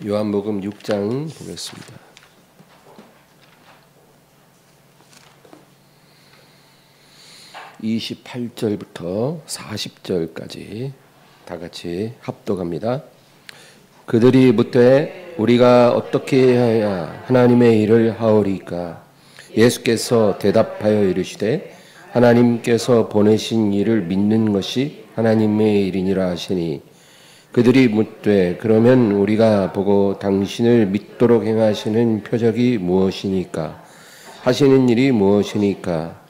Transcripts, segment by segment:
요한복음 6장 보겠습니다. (28절부터) (40절까지) 다 같이 합독합니다. 그들이 묻되 우리가 어떻게 해야 하나님의 일을 하오리까? 예수께서 대답하여 이르시되 하나님께서 보내신 이를 믿는 것이 하나님의 일이니라 하시니, 그들이 묻되 그러면 우리가 보고 당신을 믿도록 행하시는 표적이 무엇이니까? 하시는 일이 무엇이니까?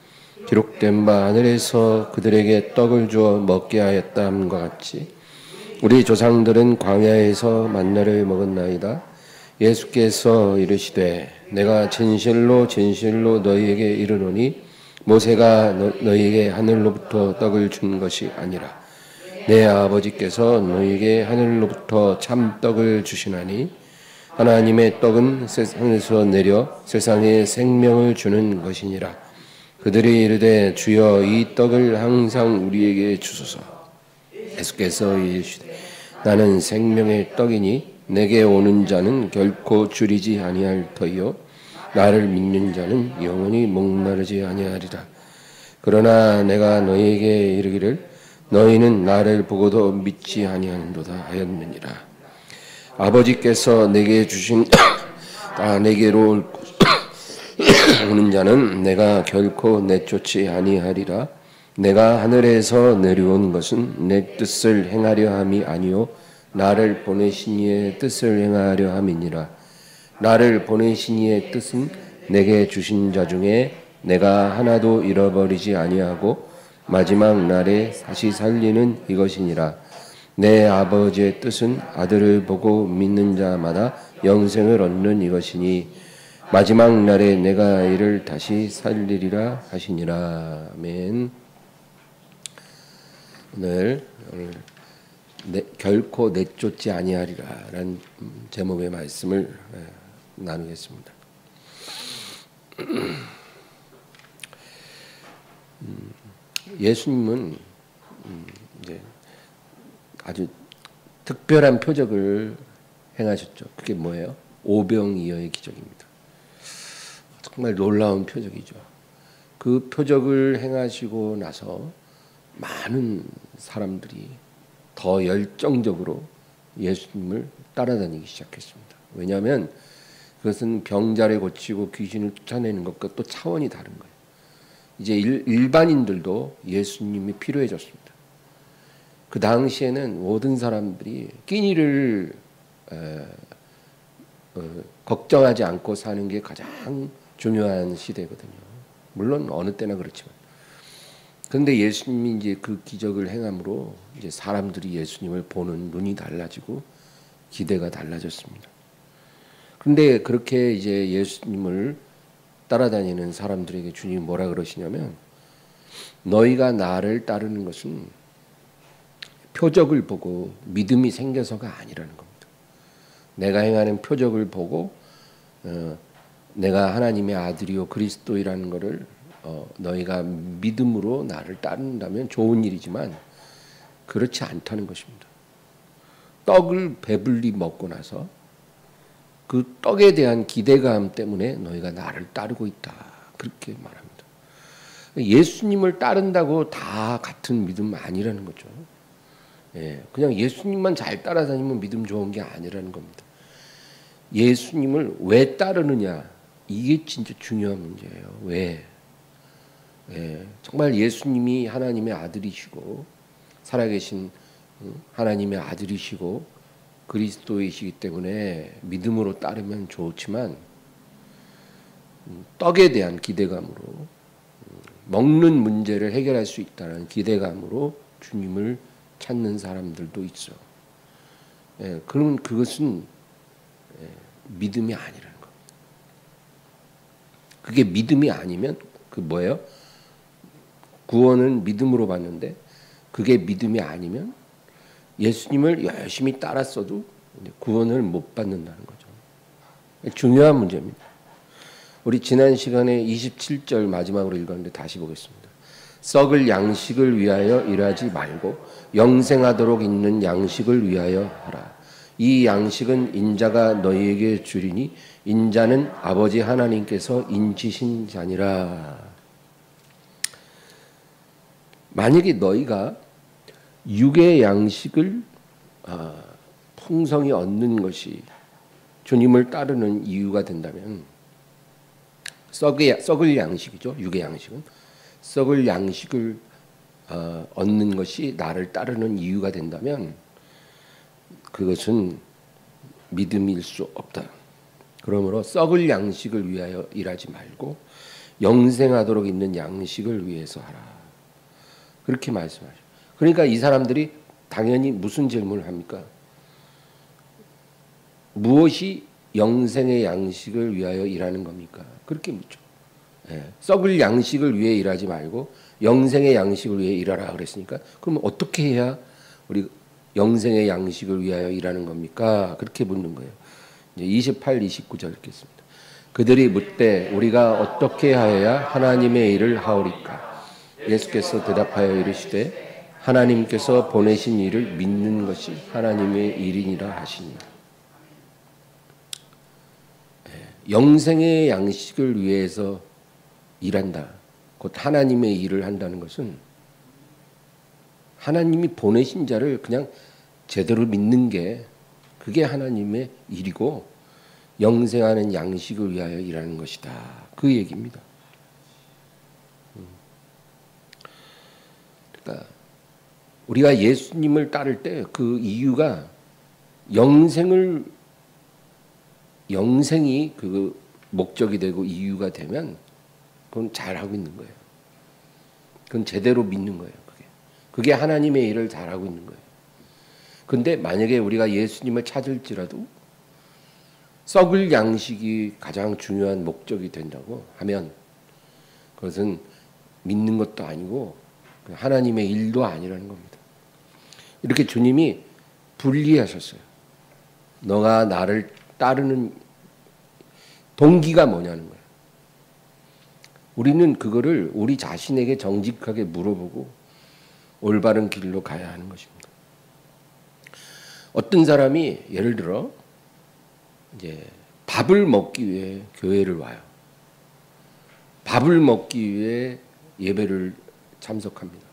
기록된 바 하늘에서 그들에게 떡을 주어 먹게 하였다 함과 같이 우리 조상들은 광야에서 만나를 먹었나이다. 예수께서 이르시되 내가 진실로 진실로 너희에게 이르노니 모세가 너희에게 하늘로부터 떡을 준 것이 아니라 내 아버지께서 너희에게 하늘로부터 참떡을 주시나니, 하나님의 떡은 세상에서 내려 세상에 생명을 주는 것이니라. 그들이 이르되 주여 이 떡을 항상 우리에게 주소서. 예수께서 이르시되 나는 생명의 떡이니 내게 오는 자는 결코 줄이지 아니할 터이요 나를 믿는 자는 영원히 목마르지 아니하리라. 그러나 내가 너희에게 이르기를 너희는 나를 보고도 믿지 아니하는도다 하였느니라. 아버지께서 내게 주신 다 내게로 오는 자는 내가 결코 내쫓지 아니하리라. 내가 하늘에서 내려온 것은 내 뜻을 행하려 함이 아니요 나를 보내신 이의 뜻을 행하려 함이니라. 나를 보내신 이의 뜻은 내게 주신 자 중에 내가 하나도 잃어버리지 아니하고 마지막 날에 다시 살리는 이것이니라. 내 아버지의 뜻은 아들을 보고 믿는 자마다 영생을 얻는 이것이니 마지막 날에 내가 이를 다시 살리리라 하시니라. 아멘. 오늘 결코 내쫓지 아니하리라라는 제목의 말씀을 나누겠습니다. 예수님은 이제 아주 특별한 표적을 행하셨죠. 그게 뭐예요? 오병이어의 기적입니다. 정말 놀라운 표적이죠. 그 표적을 행하시고 나서 많은 사람들이 더 열정적으로 예수님을 따라다니기 시작했습니다. 왜냐하면 그것은 병자를 고치고 귀신을 쫓아내는 것과 또 차원이 다른 거예요. 이제 일반인들도 예수님이 필요해졌습니다. 그 당시에는 모든 사람들이 끼니를 걱정하지 않고 사는 게 가장 중요한 시대거든요. 물론 어느 때나 그렇지만. 그런데 예수님이 이제 그 기적을 행함으로 이제 사람들이 예수님을 보는 눈이 달라지고 기대가 달라졌습니다. 그런데 그렇게 이제 예수님을 따라다니는 사람들에게 주님이 뭐라 그러시냐면, 너희가 나를 따르는 것은 표적을 보고 믿음이 생겨서가 아니라는 겁니다. 내가 행하는 표적을 보고 내가 하나님의 아들이요 그리스도이라는 것을 너희가 믿음으로 나를 따른다면 좋은 일이지만 그렇지 않다는 것입니다. 떡을 배불리 먹고 나서 그 떡에 대한 기대감 때문에 너희가 나를 따르고 있다. 그렇게 말합니다. 예수님을 따른다고 다 같은 믿음 아니라는 거죠. 그냥 예수님만 잘 따라다니면 믿음 좋은 게 아니라는 겁니다. 예수님을 왜 따르느냐, 이게 진짜 중요한 문제예요. 왜? 정말 예수님이 하나님의 아들이시고 살아계신 하나님의 아들이시고 그리스도이시기 때문에 믿음으로 따르면 좋지만 떡에 대한 기대감으로 먹는 문제를 해결할 수 있다는 기대감으로 주님을 찾는 사람들도 있어. 그러면 그것은 믿음이 아니라는 겁니다. 그게 믿음이 아니면 그 뭐예요? 구원은 믿음으로 받는데 그게 믿음이 아니면 예수님을 열심히 따랐어도 구원을 못 받는다는 거죠. 중요한 문제입니다. 우리 지난 시간에 27절 마지막으로 읽었는데 다시 보겠습니다. 썩을 양식을 위하여 일하지 말고 영생하도록 있는 양식을 위하여 하라. 이 양식은 인자가 너희에게 주리니 인자는 아버지 하나님께서 인치신 자니라. 만약에 너희가 육의 양식을 풍성히 얻는 것이 주님을 따르는 이유가 된다면, 썩을 양식이죠. 육의 양식은 썩을 양식을 얻는 것이 나를 따르는 이유가 된다면 그것은 믿음일 수 없다. 그러므로 썩을 양식을 위하여 일하지 말고 영생하도록 있는 양식을 위해서 하라. 그렇게 말씀하죠. 그러니까 이 사람들이 당연히 무슨 질문을 합니까? 무엇이 영생의 양식을 위하여 일하는 겁니까? 그렇게 묻죠. 썩을 양식을 위해 일하지 말고 영생의 양식을 위해 일하라 그랬으니까, 그럼 어떻게 해야 우리 영생의 양식을 위하여 일하는 겁니까? 그렇게 묻는 거예요. 이제 28, 29절 읽겠습니다. 그들이 묻되 우리가 어떻게 하여야 하나님의 일을 하오리까? 예수께서 대답하여 이르시되 하나님께서 보내신 일을 믿는 것이 하나님의 일이니라 하시니. 영생의 양식을 위해서 일한다. 곧 하나님의 일을 한다는 것은 하나님이 보내신 자를 그냥 제대로 믿는 게 그게 하나님의 일이고 영생하는 양식을 위하여 일하는 것이다. 그 얘기입니다. 그러니까 우리가 예수님을 따를 때 그 이유가 영생이 그 목적이 되고 이유가 되면 그건 잘하고 있는 거예요. 그건 제대로 믿는 거예요. 그게 하나님의 일을 잘하고 있는 거예요. 근데 만약에 우리가 예수님을 찾을지라도 썩을 양식이 가장 중요한 목적이 된다고 하면 그것은 믿는 것도 아니고 하나님의 일도 아니라는 겁니다. 이렇게 주님이 분리하셨어요. 너가 나를 따르는 동기가 뭐냐는 거예요. 우리는 그거를 우리 자신에게 정직하게 물어보고 올바른 길로 가야 하는 것입니다. 어떤 사람이 예를 들어 이제 밥을 먹기 위해 교회를 와요. 밥을 먹기 위해 예배를 참석합니다.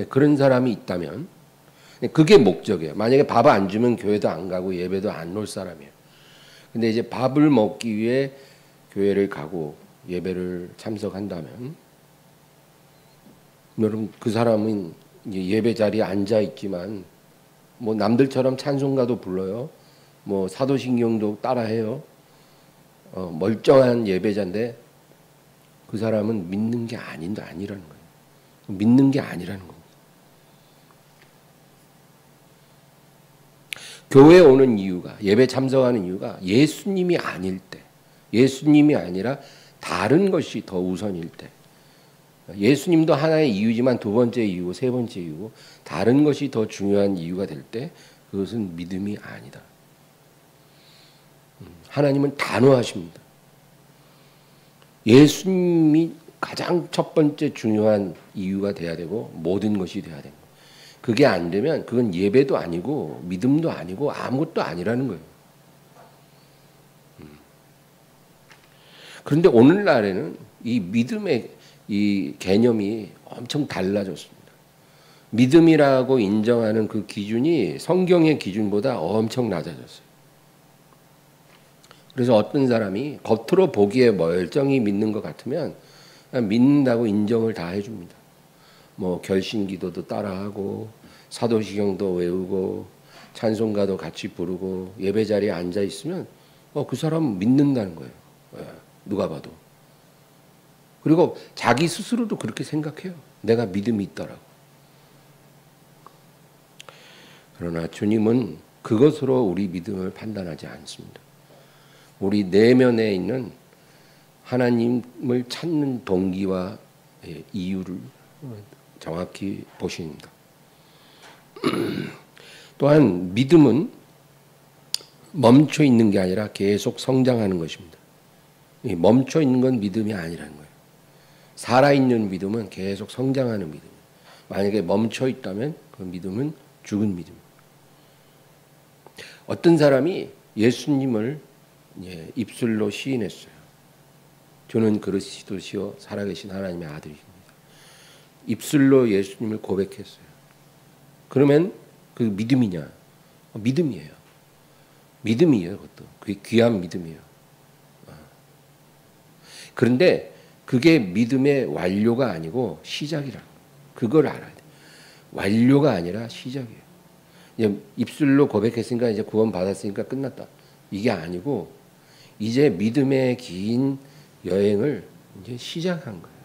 그런 사람이 있다면 그게 목적이에요. 만약에 밥 안 주면 교회도 안 가고 예배도 안 올 사람이에요. 근데 이제 밥을 먹기 위해 교회를 가고 예배를 참석한다면 여러분 그 사람은 이제 예배 자리에 앉아 있지만 뭐 남들처럼 찬송가도 불러요. 뭐 사도신경도 따라해요. 멀쩡한 예배자인데 그 사람은 믿는 게 아니라는 거예요. 믿는 게 아니라는 겁니다. 교회에 오는 이유가, 예배 참석하는 이유가 예수님이 아닐 때, 예수님이 아니라 다른 것이 더 우선일 때, 예수님도 하나의 이유지만 두 번째 이유고 세 번째 이유고 다른 것이 더 중요한 이유가 될 때 그것은 믿음이 아니다. 하나님은 단호하십니다. 예수님이 가장 첫 번째 중요한 이유가 돼야 되고 모든 것이 돼야 됩니다. 그게 안 되면 그건 예배도 아니고 믿음도 아니고 아무것도 아니라는 거예요. 그런데 오늘날에는 이 믿음의 이 개념이 엄청 달라졌습니다. 믿음이라고 인정하는 그 기준이 성경의 기준보다 엄청 낮아졌어요. 그래서 어떤 사람이 겉으로 보기에 멀쩡히 믿는 것 같으면 그냥 믿는다고 인정을 다 해줍니다. 뭐 결신기도도 따라하고 사도시경도 외우고 찬송가도 같이 부르고 예배 자리에 앉아 있으면 그 사람은 믿는다는 거예요. 누가 봐도. 그리고 자기 스스로도 그렇게 생각해요. 내가 믿음이 있다라고. 그러나 주님은 그것으로 우리 믿음을 판단하지 않습니다. 우리 내면에 있는 하나님을 찾는 동기와 이유를 정확히 보십니다. 또한 믿음은 멈춰 있는 게 아니라 계속 성장하는 것입니다. 멈춰 있는 건 믿음이 아니라는 거예요. 살아있는 믿음은 계속 성장하는 믿음이에요. 만약에 멈춰 있다면 그 믿음은 죽은 믿음입니다. 어떤 사람이 예수님을 입술로 시인했어요. 저는 그리스도시요 살아계신 하나님의 아들이십니다. 입술로 예수님을 고백했어요. 그러면 그 믿음이냐? 믿음이에요. 믿음이에요. 그것도 그게 귀한 믿음이에요. 그런데 그게 믿음의 완료가 아니고 시작이라. 그걸 알아야 돼. 완료가 아니라 시작이에요. 이제 입술로 고백했으니까 이제 구원 받았으니까 끝났다. 이게 아니고 이제 믿음의 긴 여행을 이제 시작한 거예요.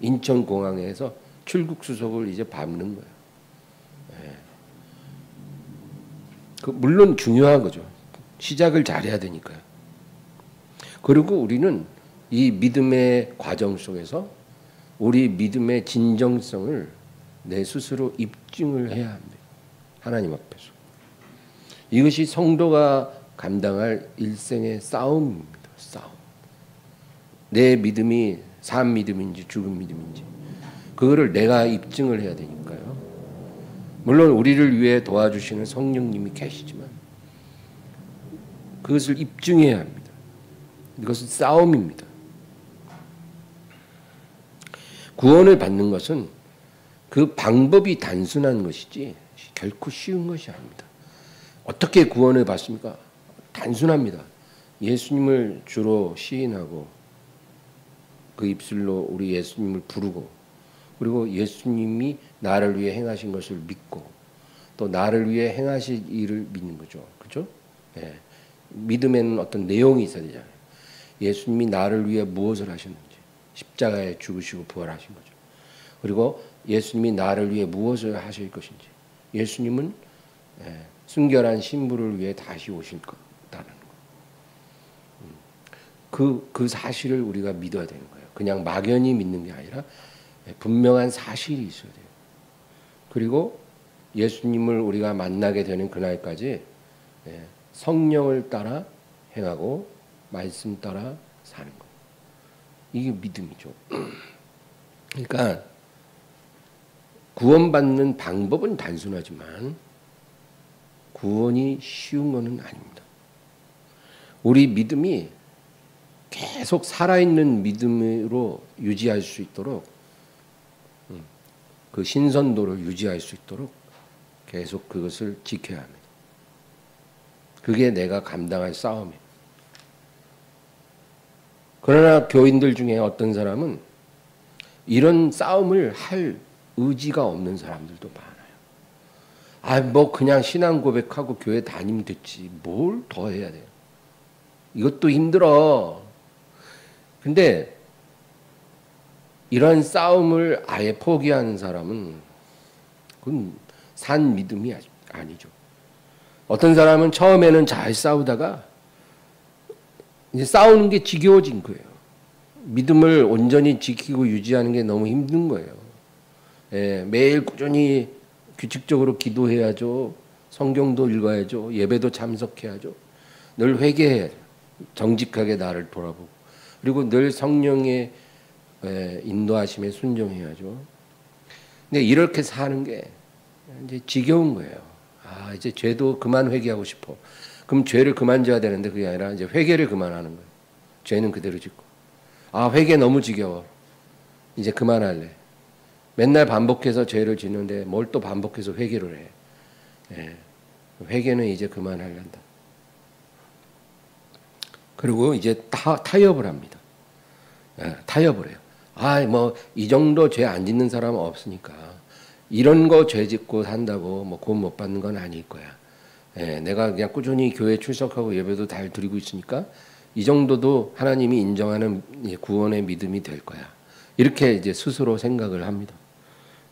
인천공항에서 출국 수속을 이제 밟는 거예요. 물론 중요한 거죠. 시작을 잘해야 되니까요. 그리고 우리는 이 믿음의 과정 속에서 우리 믿음의 진정성을 내 스스로 입증을 해야 합니다. 하나님 앞에서. 이것이 성도가 감당할 일생의 싸움입니다. 싸움. 내 믿음이 산 믿음인지 죽은 믿음인지 그거를 내가 입증을 해야 되니까요. 물론 우리를 위해 도와주시는 성령님이 계시지만 그것을 입증해야 합니다. 이것은 싸움입니다. 구원을 받는 것은 그 방법이 단순한 것이지 결코 쉬운 것이 아닙니다. 어떻게 구원을 받습니까? 단순합니다. 예수님을 주로 시인하고 그 입술로 우리 예수님을 부르고 그리고 예수님이 나를 위해 행하신 것을 믿고 또 나를 위해 행하실 일을 믿는 거죠. 그죠? 예. 믿음에는 어떤 내용이 있어야 되잖아요. 예수님이 나를 위해 무엇을 하셨는지 십자가에 죽으시고 부활하신 거죠. 그리고 예수님이 나를 위해 무엇을 하실 것인지 예수님은 순결한 신부를 위해 다시 오실 거다라는 거. 그 사실을 우리가 믿어야 되는 거예요. 그냥 막연히 믿는 게 아니라 분명한 사실이 있어야 돼요. 그리고 예수님을 우리가 만나게 되는 그날까지 성령을 따라 행하고 말씀 따라 사는 것. 이게 믿음이죠. 그러니까 구원받는 방법은 단순하지만 구원이 쉬운 것은 아닙니다. 우리 믿음이 계속 살아있는 믿음으로 유지할 수 있도록 그 신선도를 유지할 수 있도록 계속 그것을 지켜야 합니다. 그게 내가 감당할 싸움이에요. 그러나 교인들 중에 어떤 사람은 이런 싸움을 할 의지가 없는 사람들도 많아요. 뭐 그냥 신앙 고백하고 교회 다니면 됐지. 뭘 더 해야 돼요? 이것도 힘들어. 근데 이런 싸움을 아예 포기하는 사람은 그건 산 믿음이 아니죠. 어떤 사람은 처음에는 잘 싸우다가 이제 싸우는 게 지겨워진 거예요. 믿음을 온전히 지키고 유지하는 게 너무 힘든 거예요. 매일 꾸준히 규칙적으로 기도해야죠. 성경도 읽어야죠. 예배도 참석해야죠. 늘 회개해야죠. 정직하게 나를 돌아보고. 그리고 늘 성령의 인도하심에 순종해야죠. 근데 이렇게 사는 게 이제 지겨운 거예요. 이제 죄도 그만 회개하고 싶어. 그럼 죄를 그만 져야 되는데 그게 아니라 이제 회개를 그만하는 거예요. 죄는 그대로 짓고. 회개 너무 지겨워. 이제 그만할래. 맨날 반복해서 죄를 짓는데 뭘 또 반복해서 회개를 해. 회개는 이제 그만하려다. 그리고 이제 타협을 합니다. 타협을 해요. 뭐 이 정도 죄 안 짓는 사람은 없으니까 이런 거 죄 짓고 산다고 뭐 구원 못 받는 건 아닐 거야. 내가 그냥 꾸준히 교회 출석하고 예배도 잘 드리고 있으니까 이 정도도 하나님이 인정하는 구원의 믿음이 될 거야. 이렇게 이제 스스로 생각을 합니다.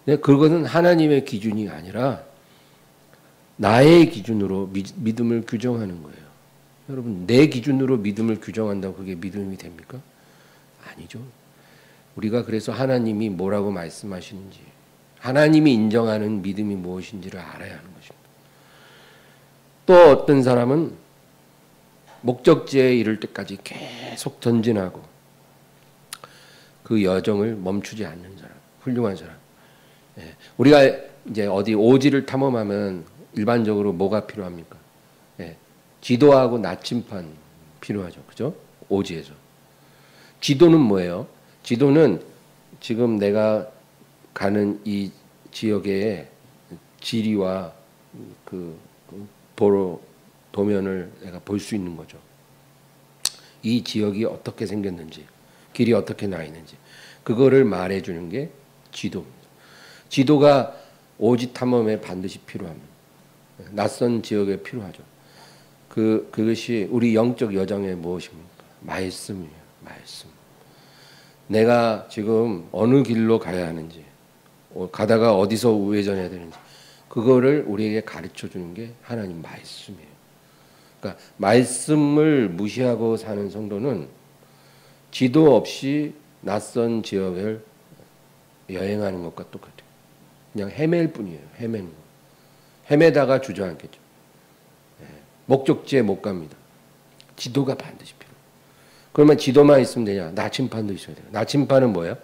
근데 그것은 하나님의 기준이 아니라 나의 기준으로 믿음을 규정하는 거예요. 여러분, 내 기준으로 믿음을 규정한다고 그게 믿음이 됩니까? 아니죠. 우리가 그래서 하나님이 뭐라고 말씀하시는지, 하나님이 인정하는 믿음이 무엇인지를 알아야 하는 것입니다. 또 어떤 사람은 목적지에 이를 때까지 계속 전진하고 그 여정을 멈추지 않는 사람, 훌륭한 사람. 우리가 이제 어디 오지를 탐험하면 일반적으로 뭐가 필요합니까? 예, 지도하고 나침판 필요하죠. 그죠? 오지에서. 지도는 뭐예요? 지도는 지금 내가 가는 이 지역의 지리와 그 도면을 내가 볼 수 있는 거죠. 이 지역이 어떻게 생겼는지, 길이 어떻게 나 있는지, 그거를 말해주는 게 지도입니다. 지도가 오지 탐험에 반드시 필요합니다. 낯선 지역에 필요하죠. 그것이 우리 영적 여정에 무엇입니까? 말씀이에요. 말씀. 내가 지금 어느 길로 가야 하는지, 가다가 어디서 우회전해야 되는지, 그거를 우리에게 가르쳐 주는 게 하나님 말씀이에요. 그러니까 말씀을 무시하고 사는 성도는 지도 없이 낯선 지역을 여행하는 것과 똑같아요. 그냥 헤맬 뿐이에요. 헤매는 거. 헤매다가 주저앉겠죠. 목적지에 못 갑니다. 지도가 반드시 필요해요. 그러면 지도만 있으면 되냐? 나침판도 있어야 돼요. 나침판은 뭐예요?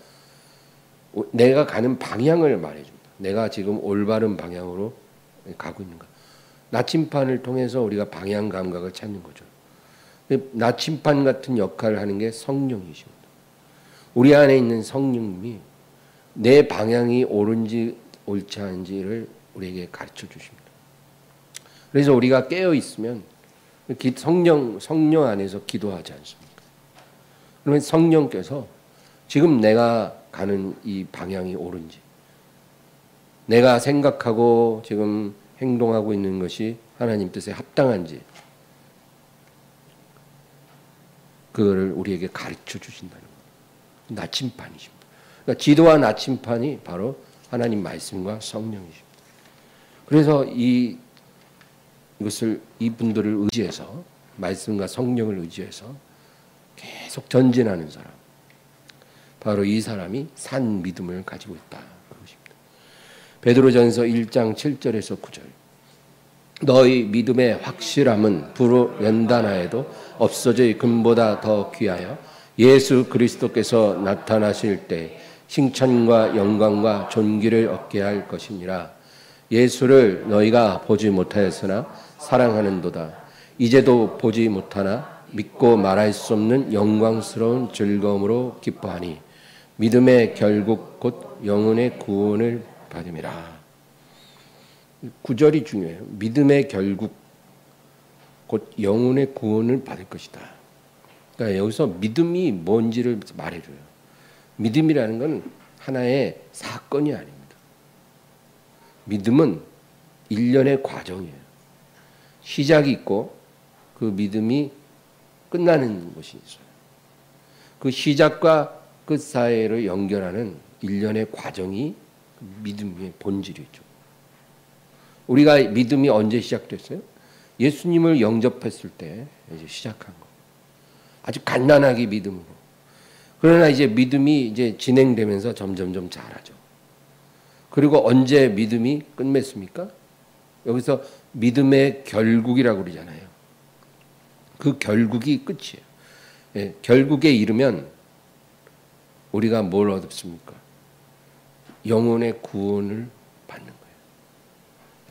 내가 가는 방향을 말해줍니다. 내가 지금 올바른 방향으로 가고 있는가. 나침판을 통해서 우리가 방향 감각을 찾는 거죠. 나침판 같은 역할을 하는 게 성령이십니다. 우리 안에 있는 성령님이 내 방향이 옳은지 옳지 않은지를 우리에게 가르쳐 주십니다. 그래서 우리가 깨어 있으면 성령 안에서 기도하지 않습니까? 그러면 성령께서 지금 내가 가는 이 방향이 옳은지, 내가 생각하고 지금 행동하고 있는 것이 하나님 뜻에 합당한지, 그거를 우리에게 가르쳐 주신다는 거예요. 나침판이십니다. 그러니까 지도와 나침판이 바로 하나님 말씀과 성령이십니다. 그래서 이것을 이분들을 의지해서, 말씀과 성령을 의지해서 계속 전진하는 사람, 바로 이 사람이 산 믿음을 가지고 있다. 그것입니다. 베드로전서 1장 7절에서 9절. 너희 믿음의 확실함은 불연단하여도 없어질 금보다 더 귀하여 예수 그리스도께서 나타나실 때 칭찬과 영광과 존귀를 얻게 할 것이니라. 예수를 너희가 보지 못하였으나 사랑하는도다. 이제도 보지 못하나 믿고 말할 수 없는 영광스러운 즐거움으로 기뻐하니 믿음의 결국 곧 영혼의 구원을 받음이라. 구절이 중요해요. 믿음의 결국 곧 영혼의 구원을 받을 것이다. 그러니까 여기서 믿음이 뭔지를 말해줘요. 믿음이라는 건 하나의 사건이 아닙니다. 믿음은 일련의 과정이에요. 시작이 있고 그 믿음이 끝나는 것이 있어요. 그 시작과 끝 사이를 연결하는 일련의 과정이 믿음의 본질이죠. 우리가 믿음이 언제 시작됐어요? 예수님을 영접했을 때 이제 시작한 거. 아주 간단하게 믿음으로. 그러나 이제 믿음이 이제 진행되면서 점점점 자라죠. 그리고 언제 믿음이 끝맺습니까? 여기서 믿음의 결국이라고 그러잖아요. 그 결국이 끝이에요. 예, 결국에 이르면 우리가 뭘 얻습니까? 영혼의 구원을 받는 거예요.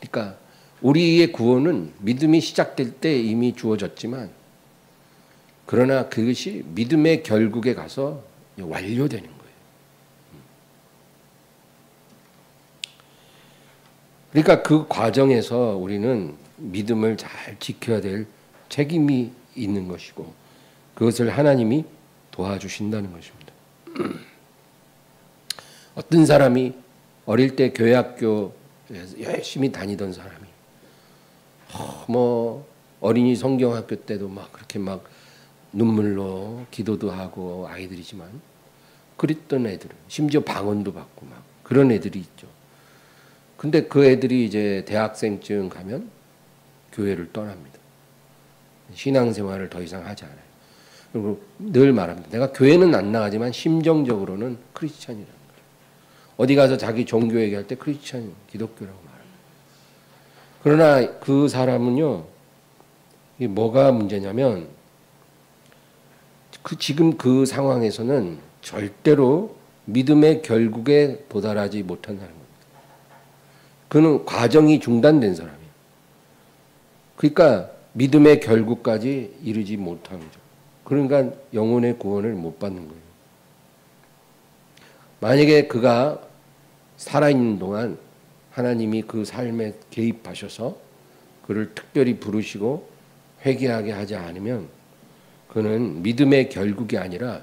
그러니까 우리의 구원은 믿음이 시작될 때 이미 주어졌지만, 그러나 그것이 믿음의 결국에 가서 완료되는 거예요. 그러니까 그 과정에서 우리는 믿음을 잘 지켜야 될 책임이 있는 것이고, 그것을 하나님이 도와주신다는 것입니다. 어떤 사람이 어릴 때 교회 학교 열심히 다니던 사람이 뭐 어린이 성경학교 때도 막 그렇게 막 눈물로 기도도 하고 아이들이지만, 그랬던 애들은 심지어 방언도 받고 막 그런 애들이 있죠. 근데 그 애들이 이제 대학생쯤 가면 교회를 떠납니다. 신앙생활을 더 이상 하지 않아요. 그리고 늘 말합니다. 내가 교회는 안 나가지만 심정적으로는 크리스찬이라는 거예요. 어디 가서 자기 종교 얘기할 때 크리스찬, 기독교라고 말합니다. 그러나 그 사람은요, 이게 뭐가 문제냐면, 지금 그 상황에서는 절대로 믿음의 결국에 도달하지 못한다는 겁니다. 그는 과정이 중단된 사람이에요. 그러니까 믿음의 결국까지 이르지 못하는 거죠. 그러니까 영혼의 구원을 못 받는 거예요. 만약에 그가 살아있는 동안 하나님이 그 삶에 개입하셔서 그를 특별히 부르시고 회개하게 하지 않으면 그는 믿음의 결국이 아니라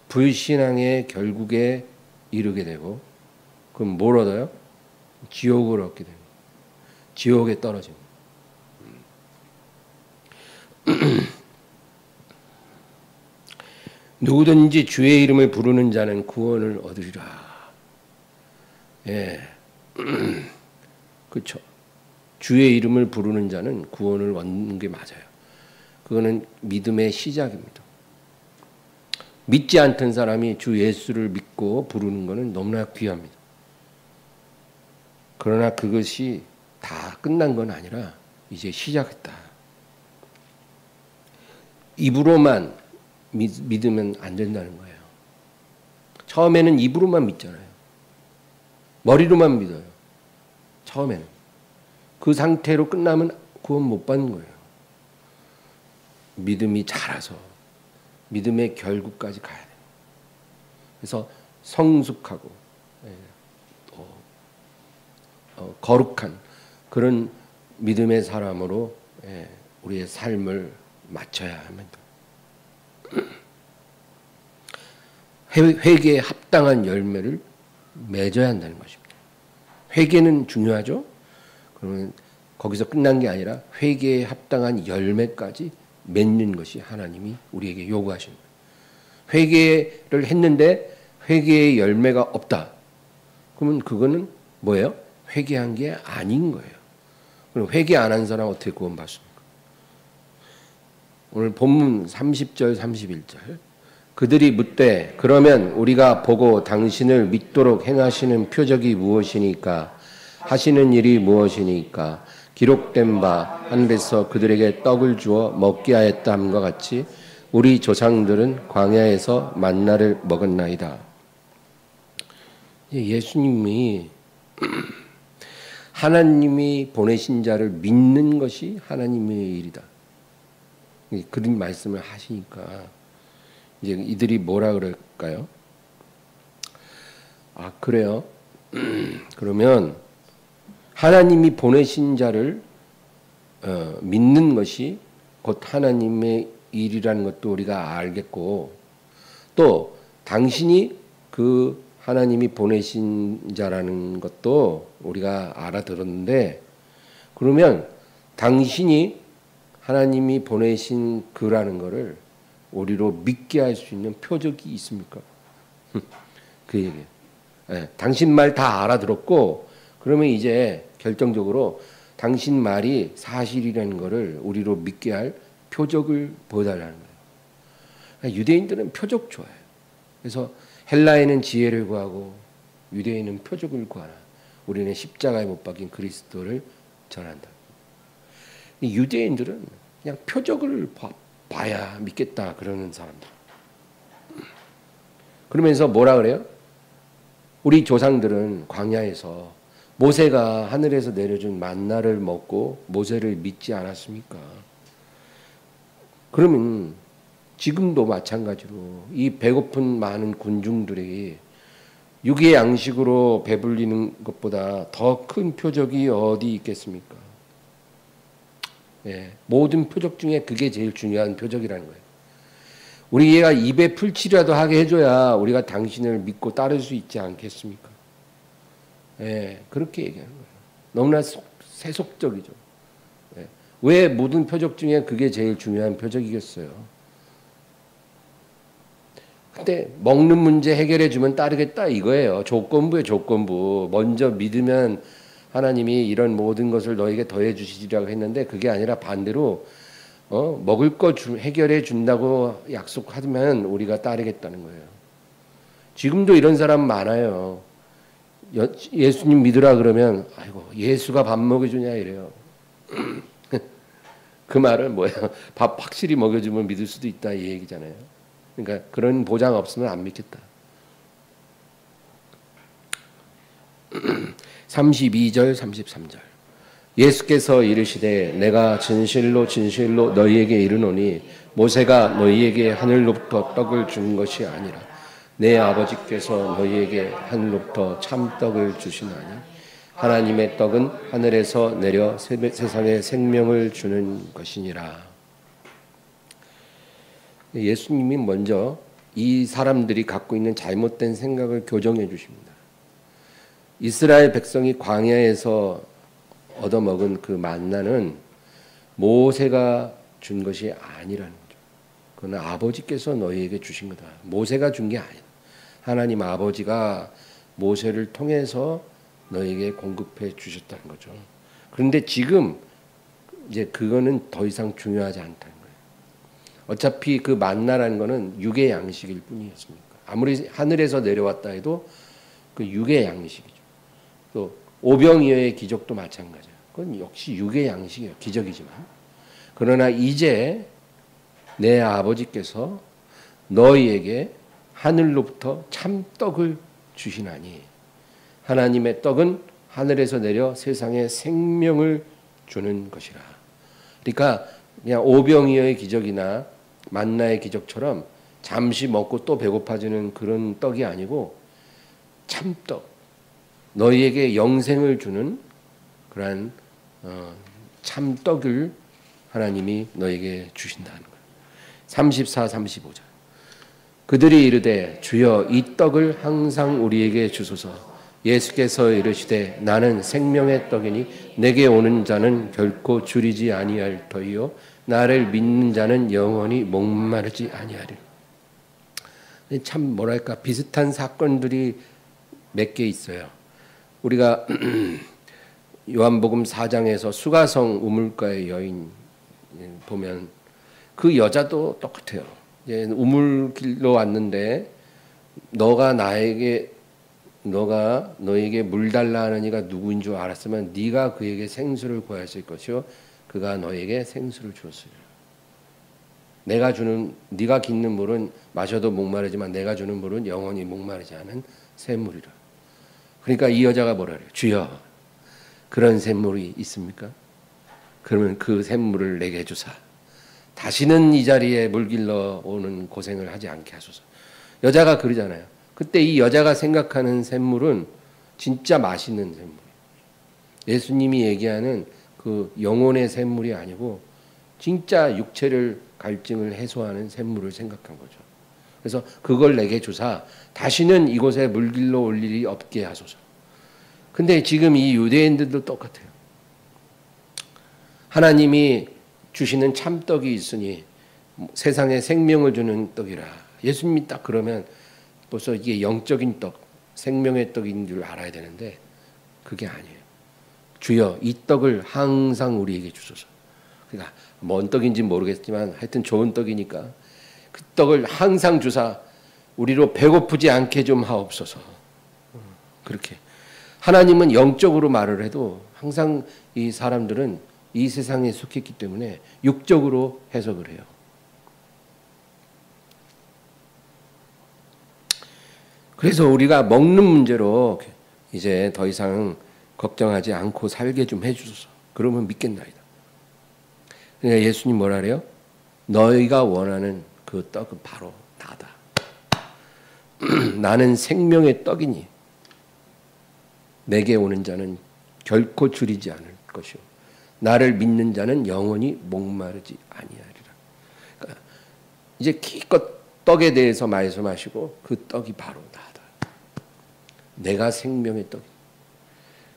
불신앙의 결국에 이르게 되고, 그럼 뭘 얻어요? 지옥을 얻게 됩니다. 지옥에 떨어집니다. 누구든지 주의 이름을 부르는 자는 구원을 얻으리라. 예. 그렇죠. 주의 이름을 부르는 자는 구원을 얻는 게 맞아요. 그거는 믿음의 시작입니다. 믿지 않던 사람이 주 예수를 믿고 부르는 것은 너무나 귀합니다. 그러나 그것이 다 끝난 건 아니라 이제 시작했다. 입으로만 믿으면 안 된다는 거예요. 처음에는 입으로만 믿잖아요. 머리로만 믿어요. 처음에는. 그 상태로 끝나면 구원 못 받는 거예요. 믿음이 자라서 믿음의 결국까지 가야 돼요. 그래서 성숙하고 거룩한 그런 믿음의 사람으로 우리의 삶을 맞춰야 합니다. 회개에 합당한 열매를 맺어야 한다는 것입니다. 회개는 중요하죠. 그러면 거기서 끝난 게 아니라 회개에 합당한 열매까지 맺는 것이 하나님이 우리에게 요구하시는 거예요. 회개를 했는데 회개의 열매가 없다. 그러면 그거는 뭐예요? 회개한 게 아닌 거예요. 그럼 회개 안 한 사람 어떻게 구원받습니까? 오늘 본문 30절 31절 그들이 묻되 그러면 우리가 보고 당신을 믿도록 행하시는 표적이 무엇이니까 하시는 일이 무엇이니까 기록된 바 하늘에서 그들에게 떡을 주어 먹게 하였다 함과 같이 우리 조상들은 광야에서 만나를 먹었나이다. 예수님이 하나님이 보내신 자를 믿는 것이 하나님의 일이다. 그런 말씀을 하시니까 이제 이들이 뭐라 그럴까요? 아, 그래요? 그러면 하나님이 보내신 자를 믿는 것이 곧 하나님의 일이라는 것도 우리가 알겠고, 또 당신이 그 하나님이 보내신 자라는 것도 우리가 알아들었는데, 그러면 당신이 하나님이 보내신 그라는 것을 우리로 믿게 할 수 있는 표적이 있습니까? 그 얘기예요. 당신 말 다 알아들었고, 그러면 이제 결정적으로 당신 말이 사실이라는 것을 우리로 믿게 할 표적을 보여달라는 거예요. 유대인들은 표적 좋아해요. 그래서 헬라인은 지혜를 구하고 유대인은 표적을 구하나 우리는 십자가에 못 박힌 그리스도를 전한다. 유대인들은 그냥 표적을 봐야 믿겠다 그러는 사람들. 그러면서 뭐라 그래요? 우리 조상들은 광야에서 모세가 하늘에서 내려준 만나를 먹고 모세를 믿지 않았습니까? 그러면 지금도 마찬가지로 이 배고픈 많은 군중들이 육의 양식으로 배불리는 것보다 더 큰 표적이 어디 있겠습니까? 모든 표적 중에 그게 제일 중요한 표적이라는 거예요. 우리가 입에 풀칠이라도 하게 해줘야 우리가 당신을 믿고 따를 수 있지 않겠습니까? 그렇게 얘기하는 거예요. 너무나 세속적이죠. 왜 모든 표적 중에 그게 제일 중요한 표적이겠어요? 근데 먹는 문제 해결해 주면 따르겠다 이거예요. 조건부예요, 조건부. 먼저 믿으면 하나님이 이런 모든 것을 너에게 더해 주시리라고 했는데 그게 아니라 반대로 먹을 거 해결해 준다고 약속하면 우리가 따르겠다는 거예요. 지금도 이런 사람 많아요. 예수님 믿으라 그러면 아이고 예수가 밥 먹여주냐 이래요. 그 말은 뭐예요? 밥 확실히 먹여주면 믿을 수도 있다 이 얘기잖아요. 그러니까 그런 보장 없으면 안 믿겠다. 32절 33절 예수께서 이르시되 내가 진실로 진실로 너희에게 이르노니 모세가 너희에게 하늘로부터 떡을 준 것이 아니라 내 아버지께서 너희에게 하늘로부터 참떡을 주시나니 하나님의 떡은 하늘에서 내려 세상에 생명을 주는 것이니라. 예수님이 먼저 이 사람들이 갖고 있는 잘못된 생각을 교정해 주십니다. 이스라엘 백성이 광야에서 얻어먹은 그 만나는 모세가 준 것이 아니라는 거죠. 그건 아버지께서 너희에게 주신 거다. 모세가 준 게 아니다. 하나님 아버지가 모세를 통해서 너희에게 공급해 주셨다는 거죠. 그런데 지금 이제 그거는 더 이상 중요하지 않다는 거예요. 어차피 그 만나라는 거는 육의 양식일 뿐이었습니까? 아무리 하늘에서 내려왔다 해도 그 육의 양식이죠. 또 오병이어의 기적도 마찬가지예요. 그건 역시 육의 양식이에요. 기적이지만. 그러나 이제 내 아버지께서 너희에게 하늘로부터 참떡을 주시나니 하나님의 떡은 하늘에서 내려 세상에 생명을 주는 것이라. 그러니까 그냥 오병이어의 기적이나 만나의 기적처럼 잠시 먹고 또 배고파지는 그런 떡이 아니고 참떡, 너희에게 영생을 주는 그러한 참떡을 하나님이 너에게 주신다는 거예요. 34, 35절. 그들이 이르되 주여 이 떡을 항상 우리에게 주소서. 예수께서 이르시되 나는 생명의 떡이니 내게 오는 자는 결코 줄이지 아니할 터이요 나를 믿는 자는 영원히 목마르지 아니하리라. 참 뭐랄까 비슷한 사건들이 몇 개 있어요. 우리가 요한복음 4장에서 수가성 우물가의 여인 보면 그 여자도 똑같아요. 우물길로 왔는데 너가 너에게 물 달라 하는 이가 누구인 줄 알았으면 네가 그에게 생수를 구하였을 것이요 그가 너에게 생수를 주었으리라. 네가 깃는 물은 마셔도 목마르지만 내가 주는 물은 영원히 목마르지 않은 샘물이라. 그러니까 이 여자가 뭐라 그래요? 주여 그런 샘물이 있습니까? 그러면 그 샘물을 내게 주사 다시는 이 자리에 물길러 오는 고생을 하지 않게 하소서. 여자가 그러잖아요. 그때 이 여자가 생각하는 샘물은 진짜 맛있는 샘물이에요. 예수님이 얘기하는 그 영혼의 샘물이 아니고 진짜 육체를 갈증을 해소하는 샘물을 생각한 거죠. 그래서 그걸 내게 주사 다시는 이곳에 물길로 올 일이 없게 하소서. 근데 지금 이 유대인들도 똑같아요. 하나님이 주시는 참떡이 있으니 세상에 생명을 주는 떡이라. 예수님이 딱 그러면 벌써 이게 영적인 떡, 생명의 떡인 줄 알아야 되는데 그게 아니에요. 주여 이 떡을 항상 우리에게 주소서. 그러니까 뭔 떡인지 모르겠지만 하여튼 좋은 떡이니까 그 떡을 항상 주사 우리로 배고프지 않게 좀 하옵소서. 그렇게 하나님은 영적으로 말을 해도 항상 이 사람들은 이 세상에 속했기 때문에 육적으로 해석을 해요. 그래서 우리가 먹는 문제로 이제 더 이상 걱정하지 않고 살게 좀 해주소서. 그러면 믿겠나이다. 그러니까 예수님 뭐라 그래요? 너희가 원하는 그 떡은 바로 나다. 나는 생명의 떡이니 내게 오는 자는 결코 줄이지 않을 것이요 나를 믿는 자는 영원히 목마르지 아니하리라. 그러니까 이제 기껏 떡에 대해서 말씀하시고 그 떡이 바로 나다. 내가 생명의 떡이.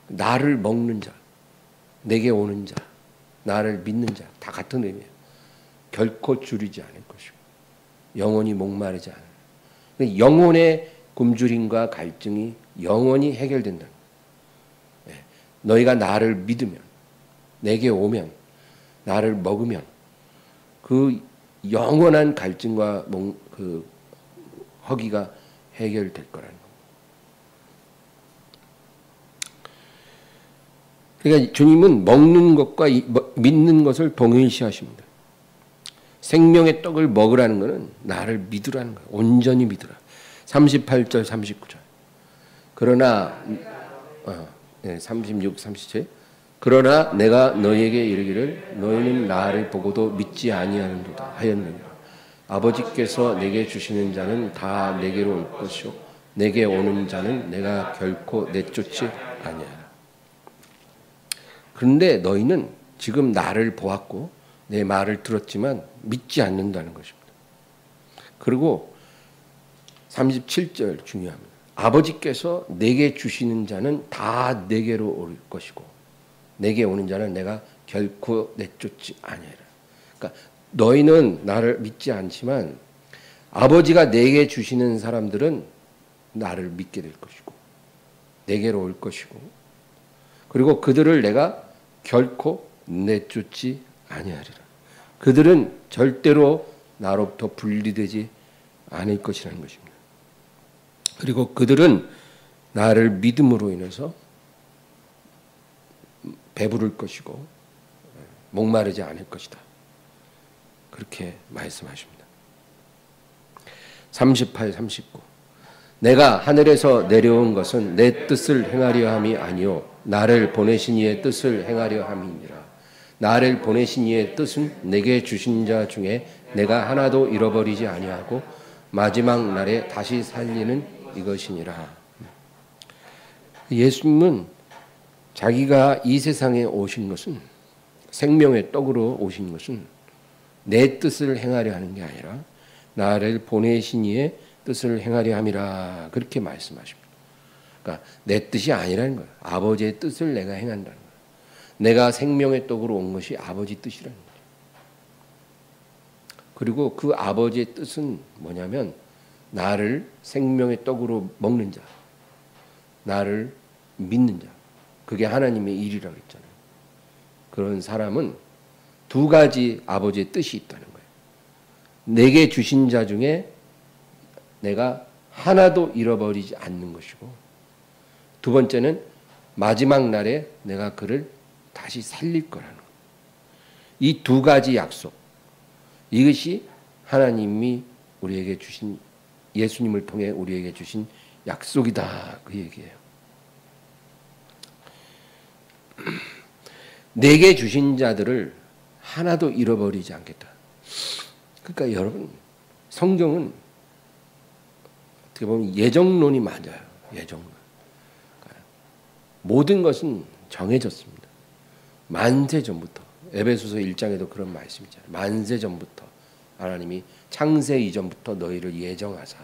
나를 먹는 자, 내게 오는 자, 나를 믿는 자 다 같은 의미예요. 결코 줄이지 않을 것이고 영원히 목마르지 않을. 영혼의 굶주림과 갈증이 영원히 해결된다. 너희가 나를 믿으면 내게 오면 나를 먹으면 그 영원한 갈증과 그 허기가 해결될 거라는 겁니다. 그러니까 주님은 먹는 것과 믿는 것을 동일시하십니다. 생명의 떡을 먹으라는 것은 나를 믿으라는 거예요. 온전히 믿으라. 38절 39절. 그러나 36, 37 그러나 내가 너희에게 이르기를 너희는 나를 보고도 믿지 아니하는도다 하였느니라. 아버지께서 내게 주시는 자는 다 내게로 올 것이요 내게 오는 자는 내가 결코 내쫓지 아니하라. 그런데 너희는 지금 나를 보았고 내 말을 들었지만 믿지 않는다는 것입니다. 그리고 37절 중요합니다. 아버지께서 내게 주시는 자는 다 내게로 올 것이고 내게 오는 자는 내가 결코 내쫓지 아니하라. 그러니까 너희는 나를 믿지 않지만 아버지가 내게 주시는 사람들은 나를 믿게 될 것이고 내게로 올 것이고 그리고 그들을 내가 결코 내쫓지 아니하리라. 그들은 절대로 나로부터 분리되지 않을 것이라는 것입니다. 그리고 그들은 나를 믿음으로 인해서 배부를 것이고 목마르지 않을 것이다. 그렇게 말씀하십니다. 38, 39 내가 하늘에서 내려온 것은 내 뜻을 행하려 함이 아니요 나를 보내신 이의 뜻을 행하려 함이니라. 나를 보내신 이의 뜻은 내게 주신 자 중에 내가 하나도 잃어버리지 아니하고 마지막 날에 다시 살리는 이것이니라. 예수님은 자기가 이 세상에 오신 것은 생명의 떡으로 오신 것은 내 뜻을 행하려 하는 게 아니라 나를 보내신 이의 뜻을 행하려 함이라 그렇게 말씀하십니다. 그러니까 내 뜻이 아니라는 거예요. 아버지의 뜻을 내가 행한다는 거예요. 내가 생명의 떡으로 온 것이 아버지 뜻이라는 거예요. 그리고 그 아버지의 뜻은 뭐냐면 나를 생명의 떡으로 먹는 자, 나를 믿는 자, 그게 하나님의 일이라고 했잖아요. 그런 사람은 두 가지 아버지의 뜻이 있다는 거예요. 내게 주신 자 중에 내가 하나도 잃어버리지 않는 것이고 두 번째는 마지막 날에 내가 그를 다시 살릴 거라는 거예요. 이 두 가지 약속, 이것이 하나님이 우리에게 주신 예수님을 통해 우리에게 주신 약속이다 그 얘기예요. 내게 주신 자들을 하나도 잃어버리지 않겠다. 그러니까 여러분 성경은 어떻게 보면 예정론이 맞아요. 예정론. 모든 것은 정해졌습니다. 만세 전부터 에베소서 1장에도 그런 말씀이 있잖아요. 만세 전부터 하나님이 창세 이전부터 너희를 예정하사.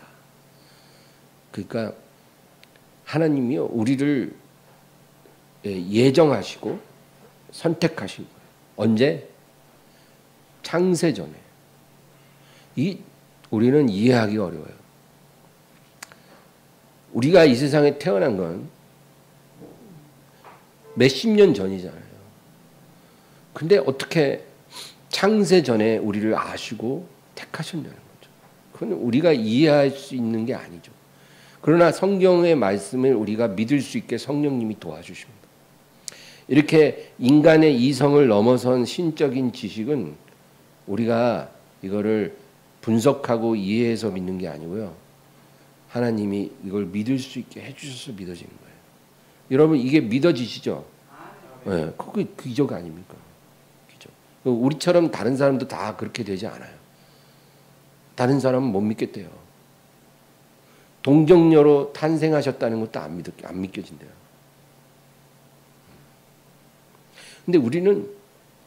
그러니까 하나님이요 우리를 예정하시고 선택하신 거예요. 언제? 창세 전에. 우리는 이해하기 어려워요. 우리가 이 세상에 태어난 건 몇십 년 전이잖아요. 근데 어떻게 창세 전에 우리를 아시고 택하셨냐는 거죠. 그건 우리가 이해할 수 있는 게 아니죠. 그러나 성경의 말씀을 우리가 믿을 수 있게 성령님이 도와주십니다. 이렇게 인간의 이성을 넘어선 신적인 지식은 우리가 이거를 분석하고 이해해서 믿는 게 아니고요. 하나님이 이걸 믿을 수 있게 해주셔서 믿어지는 거예요. 여러분 이게 믿어지시죠? 네, 그게 기적 아닙니까? 기적. 우리처럼 다른 사람도 다 그렇게 되지 않아요. 다른 사람은 못 믿겠대요. 동정녀로 탄생하셨다는 것도 안 믿겨진대요. 근데 우리는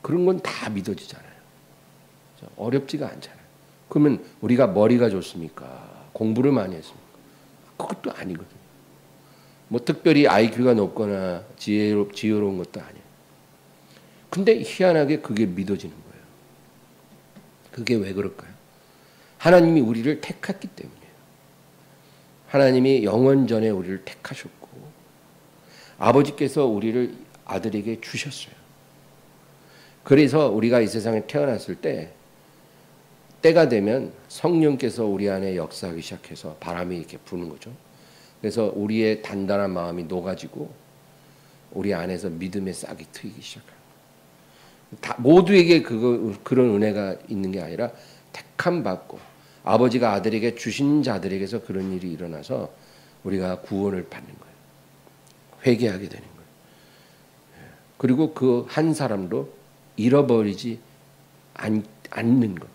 그런 건 다 믿어지잖아요. 어렵지가 않잖아요. 그러면 우리가 머리가 좋습니까? 공부를 많이 했습니까? 그것도 아니거든요. 뭐 특별히 IQ가 높거나 지혜로운 것도 아니에요. 근데 희한하게 그게 믿어지는 거예요. 그게 왜 그럴까요? 하나님이 우리를 택했기 때문이에요. 하나님이 영원 전에 우리를 택하셨고 아버지께서 우리를 아들에게 주셨어요. 그래서 우리가 이 세상에 태어났을 때가 되면 성령께서 우리 안에 역사하기 시작해서 바람이 이렇게 부는 거죠. 그래서 우리의 단단한 마음이 녹아지고 우리 안에서 믿음의 싹이 트이기 시작합니다. 모두에게 그런 은혜가 있는 게 아니라 택함 받고 아버지가 아들에게 주신 자들에게서 그런 일이 일어나서 우리가 구원을 받는 거예요. 회개하게 되는 거예요. 그리고 그 한 사람도 잃어버리지 않는 것.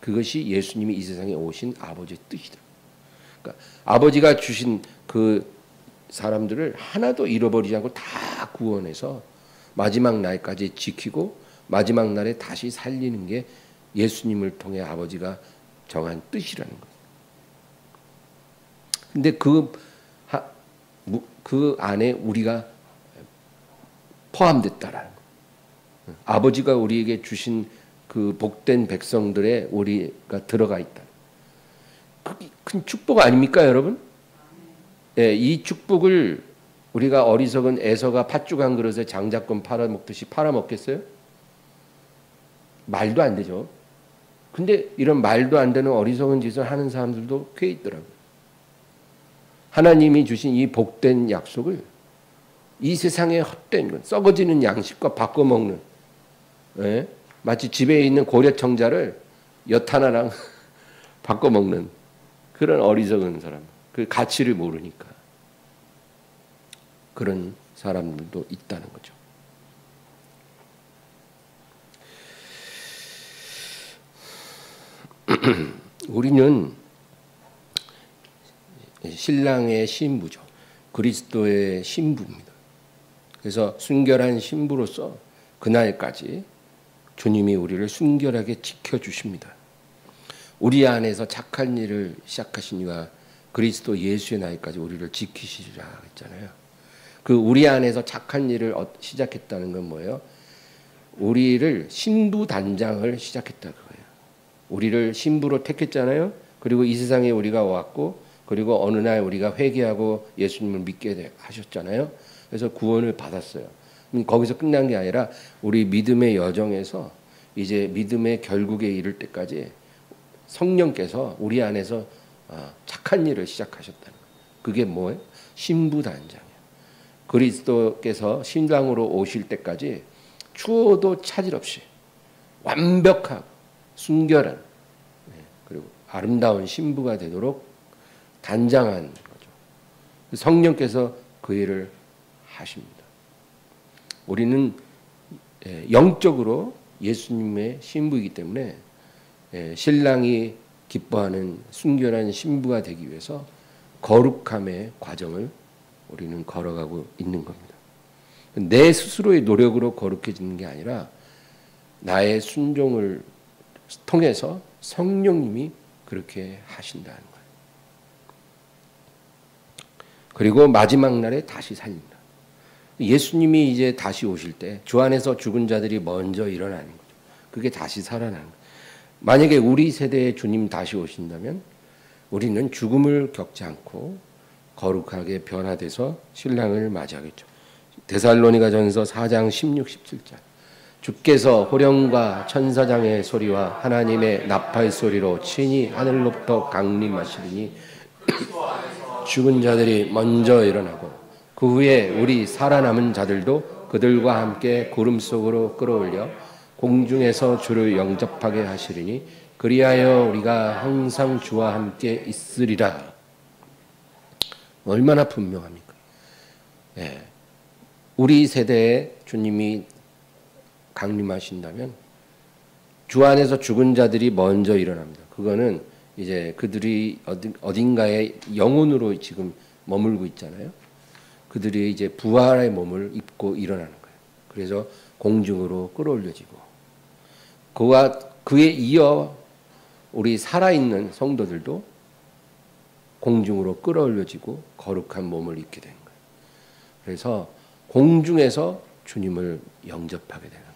그것이 예수님이 이 세상에 오신 아버지의 뜻이다. 그러니까 아버지가 주신 그 사람들을 하나도 잃어버리지 않고 다 구원해서 마지막 날까지 지키고 마지막 날에 다시 살리는 게 예수님을 통해 아버지가 정한 뜻이라는 거예요. 근데 그 안에 우리가 포함됐다라는 거예요. 아버지가 우리에게 주신 그 복된 백성들의 우리가 들어가 있다. 큰 축복 아닙니까, 여러분? 예, 이 축복을 우리가 어리석은 에서가 팥죽 한 그릇에 장자권 팔아먹듯이 팔아먹겠어요? 말도 안 되죠. 근데 이런 말도 안 되는 어리석은 짓을 하는 사람들도 꽤 있더라고요. 하나님이 주신 이 복된 약속을 이 세상의 헛된 것, 썩어지는 양식과 바꿔먹는, 예? 마치 집에 있는 고려청자를 엿 하나랑 바꿔먹는 그런 어리석은 사람, 그 가치를 모르니까 그런 사람들도 있다는 거죠. 우리는 신랑의 신부죠. 그리스도의 신부입니다. 그래서 순결한 신부로서 그날까지 주님이 우리를 순결하게 지켜주십니다. 우리 안에서 착한 일을 시작하신 이와 그리스도 예수의 날까지 우리를 지키시리라 했잖아요. 그 우리 안에서 착한 일을 시작했다는 건 뭐예요? 우리를 신부 단장을 시작했다 그거예요. 우리를 신부로 택했잖아요. 그리고 이 세상에 우리가 왔고 그리고 어느 날 우리가 회개하고 예수님을 믿게 하셨잖아요. 그래서 구원을 받았어요. 거기서 끝난 게 아니라 우리 믿음의 여정에서 이제 믿음의 결국에 이를 때까지 성령께서 우리 안에서 착한 일을 시작하셨다는 거예요. 그게 뭐예요? 신부 단장이에요. 그리스도께서 신랑으로 오실 때까지 추워도 차질 없이 완벽하고 순결한 그리고 아름다운 신부가 되도록 단장한 거죠. 성령께서 그 일을 하십니다. 우리는 영적으로 예수님의 신부이기 때문에 신랑이 기뻐하는 순결한 신부가 되기 위해서 거룩함의 과정을 우리는 걸어가고 있는 겁니다. 내 스스로의 노력으로 거룩해지는 게 아니라 나의 순종을 통해서 성령님이 그렇게 하신다는 거예요. 그리고 마지막 날에 다시 살린다. 예수님이 이제 다시 오실 때 주 안에서 죽은 자들이 먼저 일어나는 거죠. 그게 다시 살아나는 거예요. 만약에 우리 세대에 주님 다시 오신다면 우리는 죽음을 겪지 않고 거룩하게 변화돼서 신랑을 맞이하겠죠. 데살로니가전서 4장 16, 17절 주께서 호령과 천사장의 소리와 하나님의 나팔 소리로 친히 하늘로부터 강림하시리니 죽은 자들이 먼저 일어나고 그 후에 우리 살아남은 자들도 그들과 함께 구름 속으로 끌어올려 공중에서 주를 영접하게 하시리니 그리하여 우리가 항상 주와 함께 있으리라. 얼마나 분명합니까? 예. 우리 세대에 주님이 강림하신다면 주 안에서 죽은 자들이 먼저 일어납니다. 그거는 이제 그들이 어딘가에 영혼으로 지금 머물고 있잖아요. 그들이 이제 부활의 몸을 입고 일어나는 거예요. 그래서 공중으로 끌어올려지고 그에 이어 우리 살아있는 성도들도 공중으로 끌어올려지고 거룩한 몸을 입게 되는 거예요. 그래서 공중에서 주님을 영접하게 되는 거예요.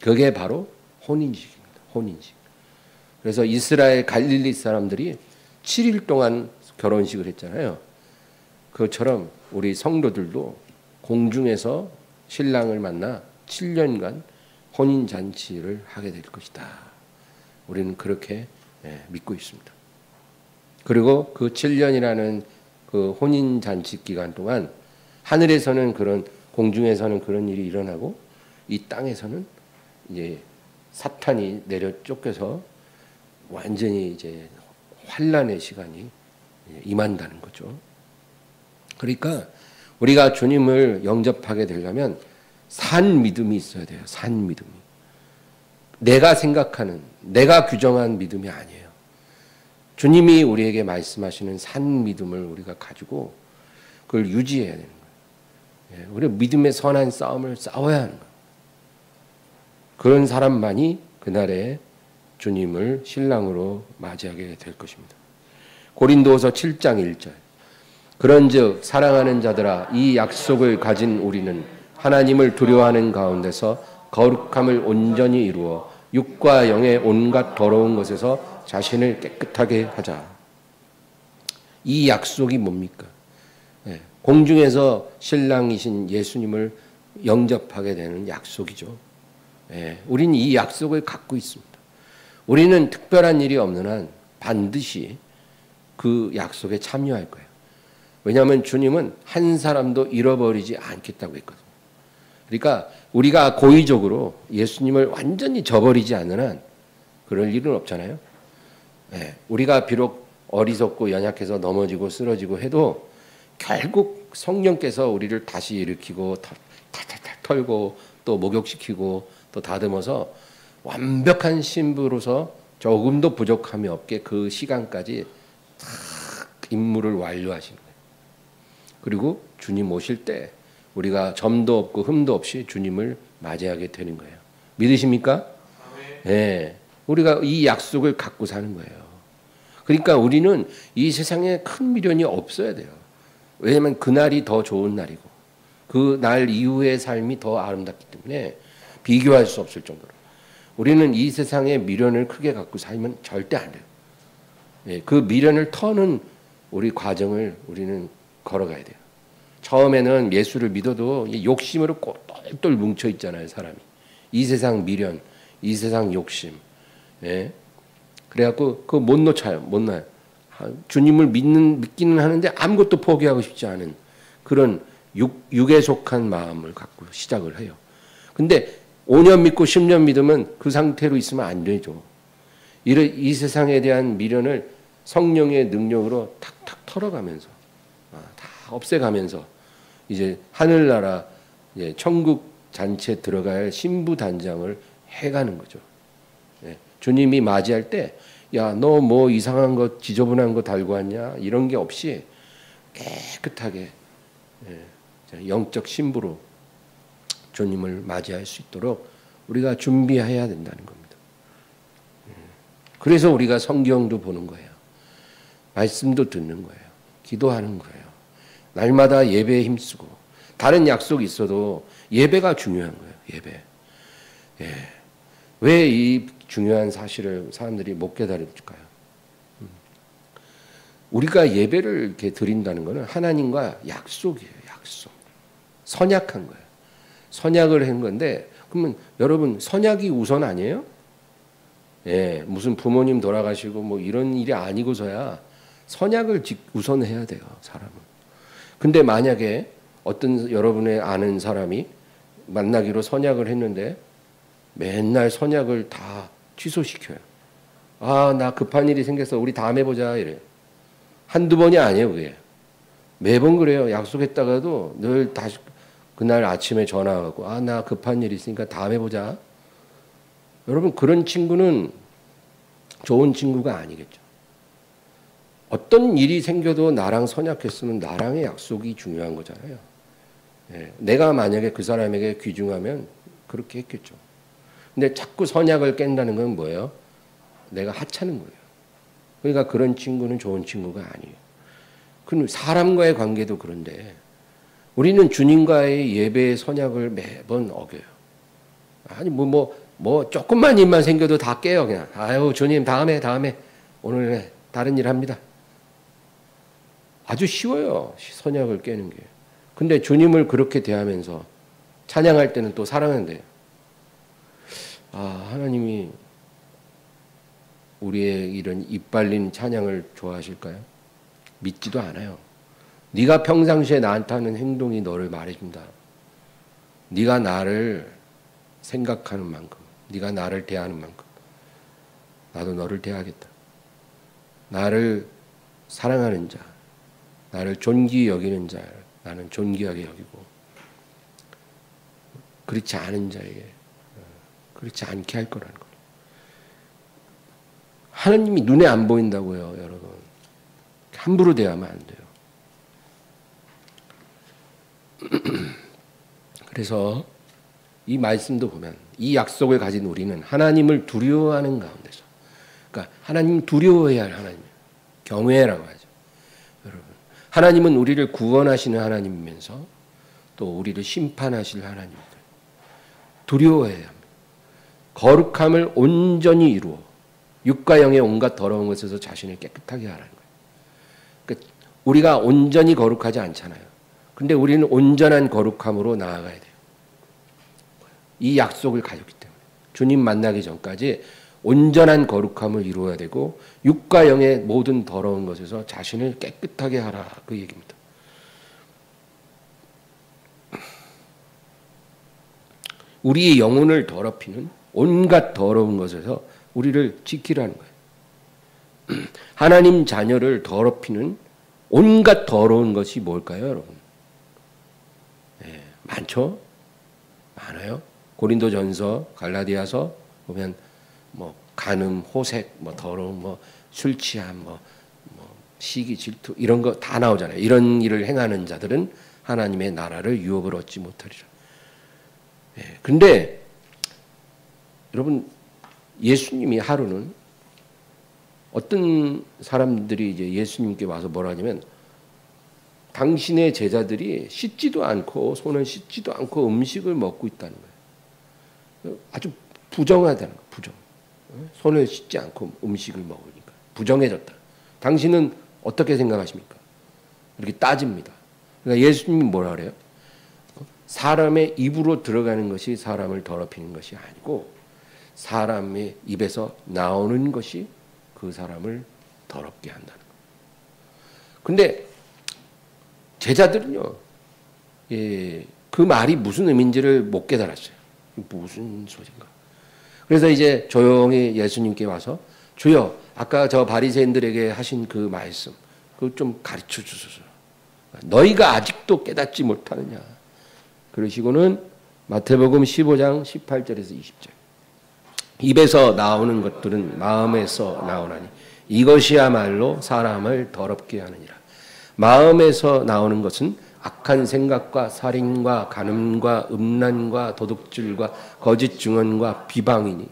그게 바로 혼인식입니다. 혼인식. 그래서 이스라엘 갈릴리 사람들이 7일 동안 결혼식을 했잖아요. 그것처럼 우리 성도들도 공중에서 신랑을 만나 7년간 혼인잔치를 하게 될 것이다. 우리는 그렇게 믿고 있습니다. 그리고 그 7년이라는 그 혼인잔치 기간 동안 하늘에서는 공중에서는 그런 일이 일어나고 이 땅에서는 이제 사탄이 내려 쫓겨서 완전히 이제 환란의 시간이 임한다는 거죠. 그러니까 우리가 주님을 영접하게 되려면 산 믿음이 있어야 돼요. 산 믿음이. 내가 생각하는, 내가 규정한 믿음이 아니에요. 주님이 우리에게 말씀하시는 산 믿음을 우리가 가지고 그걸 유지해야 되는 거예요. 우리 믿음의 선한 싸움을 싸워야 하는 거예요. 그런 사람만이 그날에 주님을 신랑으로 맞이하게 될 것입니다. 고린도후서 7장 1절. 그런즉 사랑하는 자들아 이 약속을 가진 우리는 하나님을 두려워하는 가운데서 거룩함을 온전히 이루어 육과 영의 온갖 더러운 것에서 자신을 깨끗하게 하자. 이 약속이 뭡니까? 공중에서 신랑이신 예수님을 영접하게 되는 약속이죠. 우리는 이 약속을 갖고 있습니다. 우리는 특별한 일이 없는 한 반드시 그 약속에 참여할 거예요. 왜냐하면 주님은 한 사람도 잃어버리지 않겠다고 했거든요. 그러니까 우리가 고의적으로 예수님을 완전히 저버리지 않는 한 그럴 일은 없잖아요. 우리가 비록 어리석고 연약해서 넘어지고 쓰러지고 해도 결국 성령께서 우리를 다시 일으키고 탈탈탈 털고 또 목욕시키고 또 다듬어서 완벽한 신부로서 조금도 부족함이 없게 그 시간까지 다 임무를 완료하시는 거예요. 그리고 주님 오실 때 우리가 점도 없고 흠도 없이 주님을 맞이하게 되는 거예요. 믿으십니까? 네. 우리가 이 약속을 갖고 사는 거예요. 그러니까 우리는 이 세상에 큰 미련이 없어야 돼요. 왜냐하면 그날이 더 좋은 날이고 그 날 이후의 삶이 더 아름답기 때문에 비교할 수 없을 정도로 우리는 이 세상에 미련을 크게 갖고 살면 절대 안 돼요. 그 미련을 터는 우리 과정을 우리는 걸어가야 돼요. 처음에는 예수를 믿어도 욕심으로 똘똘 뭉쳐 있잖아요, 사람이. 이 세상 미련, 이 세상 욕심. 그래갖고 그거 못 놓쳐요, 못 놔요. 주님을 믿기는 하는데 아무것도 포기하고 싶지 않은 그런 육에 속한 마음을 갖고 시작을 해요. 근데 5년 믿고 10년 믿으면 그 상태로 있으면 안 되죠. 이 세상에 대한 미련을 성령의 능력으로 탁탁 털어가면서 다 없애가면서 이제 하늘나라 천국 잔치에 들어갈 신부 단장을 해가는 거죠. 주님이 맞이할 때 야, 너 뭐 이상한 거 지저분한 거 달고 왔냐? 이런 게 없이 깨끗하게 영적 신부로 주님을 맞이할 수 있도록 우리가 준비해야 된다는 겁니다. 그래서 우리가 성경도 보는 거예요. 말씀도 듣는 거예요. 기도하는 거예요. 날마다 예배에 힘쓰고 다른 약속이 있어도 예배가 중요한 거예요. 예배. 왜 이 중요한 사실을 사람들이 못 깨달을까요? 우리가 예배를 이렇게 드린다는 것은 하나님과 약속이에요. 약속. 선약한 거예요. 선약을 한 건데 그러면 여러분 선약이 우선 아니에요? 무슨 부모님 돌아가시고 뭐 이런 일이 아니고서야 선약을 우선해야 돼요. 사람은. 근데 만약에 어떤 여러분의 아는 사람이 만나기로 선약을 했는데 맨날 선약을 다 취소시켜요. 아, 나 급한 일이 생겨서 우리 다음에 보자 이래요. 한두 번이 아니에요, 그게. 매번 그래요. 약속했다가도 늘 다시 그날 아침에 전화하고 아, 나 급한 일이 있으니까 다음에 보자. 여러분 그런 친구는 좋은 친구가 아니겠죠. 어떤 일이 생겨도 나랑 선약했으면 나랑의 약속이 중요한 거잖아요. 내가 만약에 그 사람에게 귀중하면 그렇게 했겠죠. 근데 자꾸 선약을 깬다는 건 뭐예요? 내가 하찮은 거예요. 그러니까 그런 친구는 좋은 친구가 아니에요. 그럼 사람과의 관계도 그런데 우리는 주님과의 예배의 선약을 매번 어겨요. 아니 뭐 조금만 일만 생겨도 다 깨요 그냥. 아유 주님 다음에 오늘 다른 일 합니다. 아주 쉬워요 선약을 깨는 게. 근데 주님을 그렇게 대하면서 찬양할 때는 또 사랑한대요. 아 하나님이 우리의 이런 이빨린 찬양을 좋아하실까요? 믿지도 않아요. 네가 평상시에 나한테 하는 행동이 너를 말해준다. 네가 나를 생각하는 만큼, 네가 나를 대하는 만큼 나도 너를 대하겠다. 나를 사랑하는 자, 나를 존귀히 여기는 자, 나는 존귀하게 여기고 그렇지 않은 자에게 그렇지 않게 할 거라는 거예요. 하나님이 눈에 안 보인다고요, 여러분. 함부로 대하면 안 돼요. 그래서 이 말씀도 보면 이 약속을 가진 우리는 하나님을 두려워하는 가운데서, 그러니까 하나님 두려워해야 할 하나님이에요. 경외라고 하죠. 여러분, 하나님은 우리를 구원하시는 하나님이면서 또 우리를 심판하실 하나님입니다. 두려워해야 합니다. 거룩함을 온전히 이루어 육과 영의 온갖 더러운 것에서 자신을 깨끗하게 하라는 거예요. 그러니까 우리가 온전히 거룩하지 않잖아요. 근데 우리는 온전한 거룩함으로 나아가야 돼요. 이 약속을 가졌기 때문에 주님 만나기 전까지 온전한 거룩함을 이루어야 되고 육과 영의 모든 더러운 것에서 자신을 깨끗하게 하라, 그 얘기입니다. 우리의 영혼을 더럽히는 온갖 더러운 것에서 우리를 지키라는 거예요. 하나님 자녀를 더럽히는 온갖 더러운 것이 뭘까요, 여러분? 네, 많죠? 많아요. 고린도전서, 갈라디아서 보면 뭐 간음, 호색, 뭐 더러운, 뭐 술 취함, 뭐 시기, 질투 이런 거 다 나오잖아요. 이런 일을 행하는 자들은 하나님의 나라를 유업을 얻지 못하리라. 예, 근데 여러분, 예수님이 하루는 어떤 사람들이 이제 예수님께 와서 뭐라 하냐면, 당신의 제자들이 씻지도 않고 손을 씻지도 않고 음식을 먹고 있다는 거예요. 아주 부정하다는 거예요. 부정. 손을 씻지 않고 음식을 먹으니까 부정해졌다. 당신은 어떻게 생각하십니까? 이렇게 따집니다. 그러니까 예수님이 뭐라 그래요? 사람의 입으로 들어가는 것이 사람을 더럽히는 것이 아니고 사람의 입에서 나오는 것이 그 사람을 더럽게 한다는 거예요. 근데 제자들은요, 예, 그 말이 무슨 의미인지를 못 깨달았어요. 무슨 소린가. 그래서 이제 조용히 예수님께 와서, 주여, 아까 저 바리새인들에게 하신 그 말씀, 그거 좀 가르쳐 주소서. 너희가 아직도 깨닫지 못하느냐. 그러시고는 마태복음 15장 18절에서 20절. 입에서 나오는 것들은 마음에서 나오나니 이것이야말로 사람을 더럽게 하느니라. 마음에서 나오는 것은 악한 생각과 살인과 간음과 음란과 도둑질과 거짓 증언과 비방이니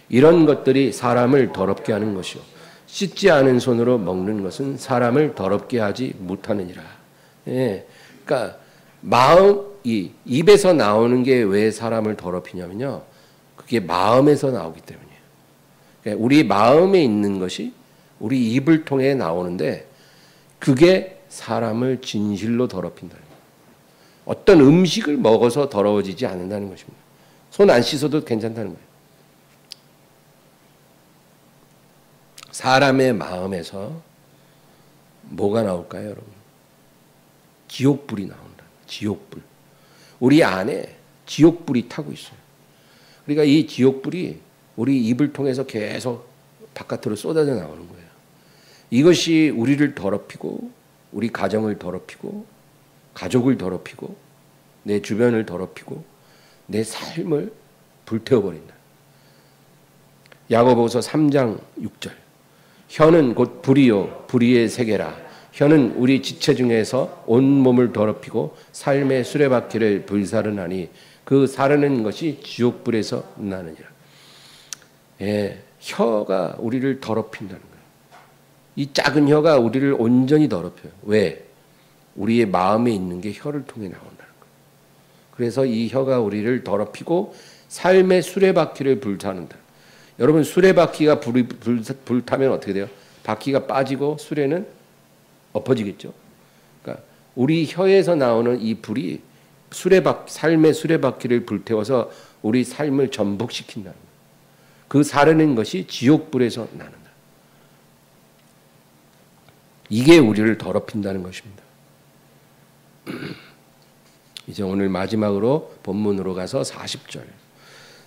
이런 것들이 사람을 더럽게 하는 것이요 씻지 않은 손으로 먹는 것은 사람을 더럽게 하지 못하느니라. 예, 그러니까 이 입에서 나오는 게 왜 사람을 더럽히냐면요, 그게 마음에서 나오기 때문이에요. 그러니까 우리 마음에 있는 것이 우리 입을 통해 나오는데 그게 사람을 진실로 더럽힌다는 거예요. 어떤 음식을 먹어서 더러워지지 않는다는 것입니다. 손 안 씻어도 괜찮다는 거예요. 사람의 마음에서 뭐가 나올까요, 여러분? 지옥불이 나온다. 지옥불. 우리 안에 지옥불이 타고 있어요. 그러니까 이 지옥불이 우리 입을 통해서 계속 바깥으로 쏟아져 나오는 거예요. 이것이 우리를 더럽히고 우리 가정을 더럽히고 가족을 더럽히고 내 주변을 더럽히고 내 삶을 불태워버린다. 야고보서 3장 6절. 혀는 곧 불이요 불의의 세계라. 혀는 우리 지체 중에서 온 몸을 더럽히고 삶의 수레바퀴를 불사르나니 그 사르는 것이 지옥불에서 나느니라. 예, 혀가 우리를 더럽힌다는 거예요. 이 작은 혀가 우리를 온전히 더럽혀요. 왜? 우리의 마음에 있는 게 혀를 통해 나온다는 거예요. 그래서 이 혀가 우리를 더럽히고 삶의 수레바퀴를 불타는다. 여러분, 수레바퀴가 불타면 어떻게 돼요? 바퀴가 빠지고 수레는 엎어지겠죠. 그러니까 우리 혀에서 나오는 이 불이 삶의 수레바퀴를 불태워서 우리 삶을 전복시킨다는 거예요. 그 사르는 것이 지옥불에서 나는다. 이게 우리를 더럽힌다는 것입니다. 이제 오늘 마지막으로 본문으로 가서 40절.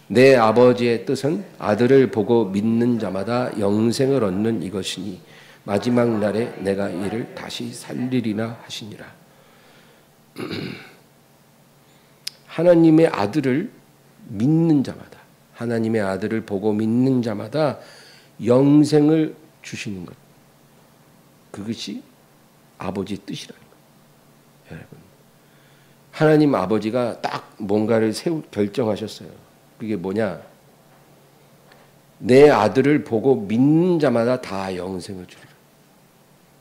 내 아버지의 뜻은 아들을 보고 믿는 자마다 영생을 얻는 이것이니 마지막 날에 내가 이를 다시 살리리나 하시니라. 하나님의 아들을 믿는 자마다, 하나님의 아들을 보고 믿는 자마다 영생을 주시는 것. 그것이 아버지의 뜻이라는 거예요. 여러분, 하나님 아버지가 딱 뭔가를 결정하셨어요. 그게 뭐냐? 내 아들을 보고 믿는 자마다 다 영생을 주리라.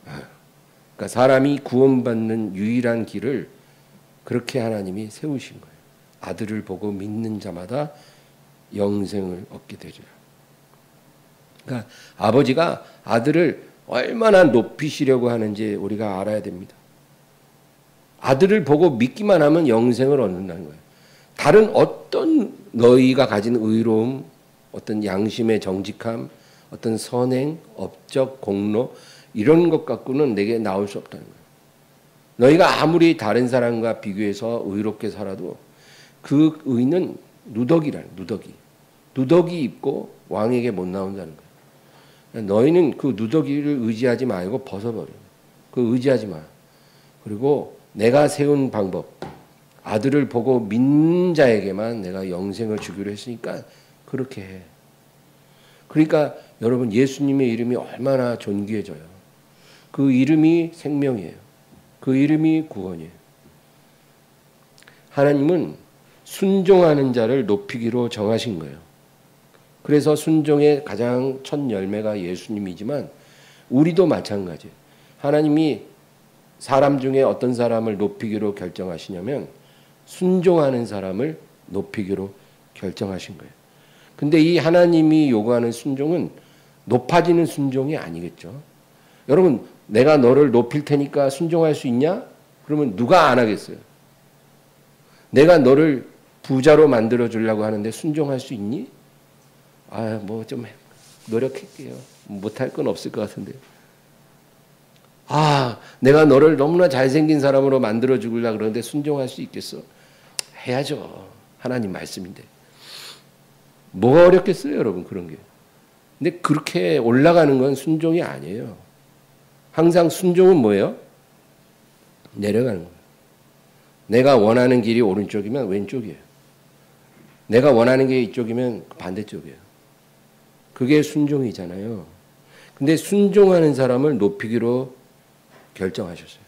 그러니까 사람이 구원받는 유일한 길을 그렇게 하나님이 세우신 거예요. 아들을 보고 믿는 자마다 영생을 얻게 되리라. 그러니까 아버지가 아들을 얼마나 높이시려고 하는지 우리가 알아야 됩니다. 아들을 보고 믿기만 하면 영생을 얻는다는 거예요. 다른 어떤 너희가 가진 의로움, 어떤 양심의 정직함, 어떤 선행, 업적, 공로 이런 것 갖고는 내게 나올 수 없다는 거예요. 너희가 아무리 다른 사람과 비교해서 의롭게 살아도 그 의는 누더기라는 누더기. 누더기 입고 왕에게 못 나온다는 거예요. 너희는 그 누더기를 의지하지 말고 벗어버려. 그 의지하지 마. 그리고 내가 세운 방법, 아들을 보고 믿는 자에게만 내가 영생을 주기로 했으니까 그렇게 해. 그러니까 여러분, 예수님의 이름이 얼마나 존귀해져요. 그 이름이 생명이에요. 그 이름이 구원이에요. 하나님은 순종하는 자를 높이기로 정하신 거예요. 그래서 순종의 가장 첫 열매가 예수님이지만 우리도 마찬가지예요. 하나님이 사람 중에 어떤 사람을 높이기로 결정하시냐면 순종하는 사람을 높이기로 결정하신 거예요. 근데 이 하나님이 요구하는 순종은 높아지는 순종이 아니겠죠. 여러분, 내가 너를 높일 테니까 순종할 수 있냐? 그러면 누가 안 하겠어요? 내가 너를 부자로 만들어 주려고 하는데 순종할 수 있니? 뭐 좀 노력할게요. 못할 건 없을 것 같은데. 내가 너를 너무나 잘생긴 사람으로 만들어 주려고 그러는데 순종할 수 있겠어? 해야죠. 하나님 말씀인데. 뭐가 어렵겠어요, 여러분, 그런 게. 근데 그렇게 올라가는 건 순종이 아니에요. 항상 순종은 뭐예요? 내려가는 거예요. 내가 원하는 길이 오른쪽이면 왼쪽이에요. 내가 원하는 게 이쪽이면 반대쪽이에요. 그게 순종이잖아요. 근데 순종하는 사람을 높이기로 결정하셨어요.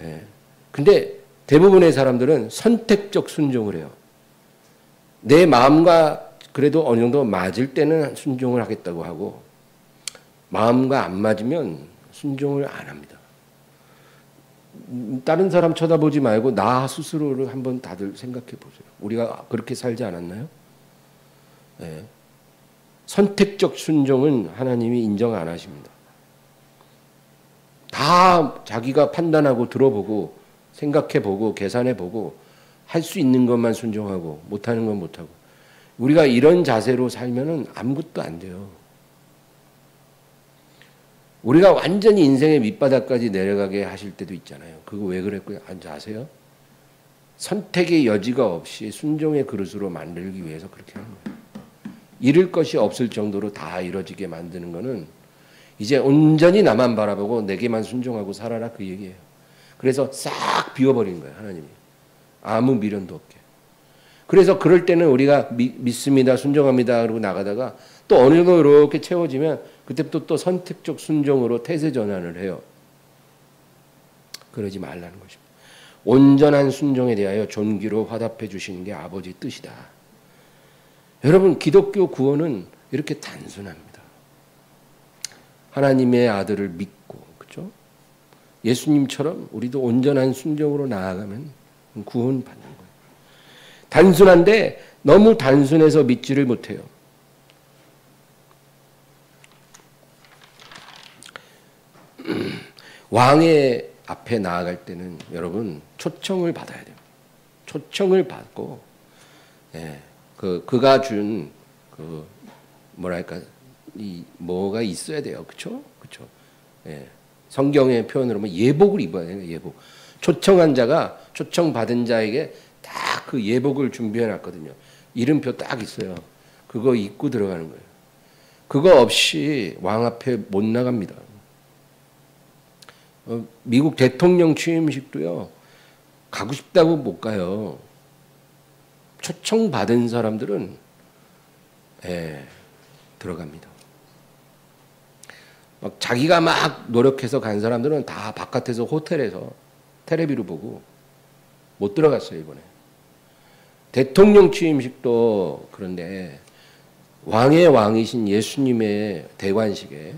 예. 근데 대부분의 사람들은 선택적 순종을 해요. 내 마음과 그래도 어느 정도 맞을 때는 순종을 하겠다고 하고, 마음과 안 맞으면 순종을 안 합니다. 다른 사람 쳐다보지 말고 나 스스로를 한번 다들 생각해 보세요. 우리가 그렇게 살지 않았나요? 네. 선택적 순종은 하나님이 인정 안 하십니다. 다 자기가 판단하고 들어보고 생각해보고 계산해보고 할 수 있는 것만 순종하고 못하는 건 못하고, 우리가 이런 자세로 살면은 아무것도 안 돼요. 우리가 완전히 인생의 밑바닥까지 내려가게 하실 때도 있잖아요. 그거 왜 그랬고요? 아세요? 선택의 여지가 없이 순종의 그릇으로 만들기 위해서 그렇게 하는 거예요. 잃을 것이 없을 정도로 다 이루어지게 만드는 거는 이제 온전히 나만 바라보고 내게만 순종하고 살아라, 그 얘기예요. 그래서 싹 비워버리는 거예요, 하나님이. 아무 미련도 없게. 그래서 그럴 때는 우리가 믿습니다, 순종합니다 그러고 나가다가 또 어느 정도 이렇게 채워지면 그때부터 또 선택적 순종으로 태세 전환을 해요. 그러지 말라는 것입니다. 온전한 순종에 대하여 존귀로 화답해 주시는 게 아버지의 뜻이다. 여러분, 기독교 구원은 이렇게 단순합니다. 하나님의 아들을 믿고, 그렇죠? 예수님처럼 우리도 온전한 순종으로 나아가면 구원받는 거예요. 단순한데 너무 단순해서 믿지를 못해요. 왕의 앞에 나아갈 때는 여러분 초청을 받아야 돼요. 초청을 받고, 그가 준 뭐랄까, 뭐가 있어야 돼요, 그렇죠? 그렇죠? 성경의 표현으로 보면 예복을 입어야 돼요. 예복. 초청한 자가 초청 받은 자에게 딱 그 예복을 준비해 놨거든요. 이름표 딱 있어요. 그거 입고 들어가는 거예요. 그거 없이 왕 앞에 못 나갑니다. 미국 대통령 취임식도요, 가고 싶다고 못 가요. 초청받은 사람들은 들어갑니다. 막 자기가 막 노력해서 간 사람들은 다 바깥에서 호텔에서 텔레비를 보고 못 들어갔어요, 이번에. 대통령 취임식도 그런데 왕의 왕이신 예수님의 대관식에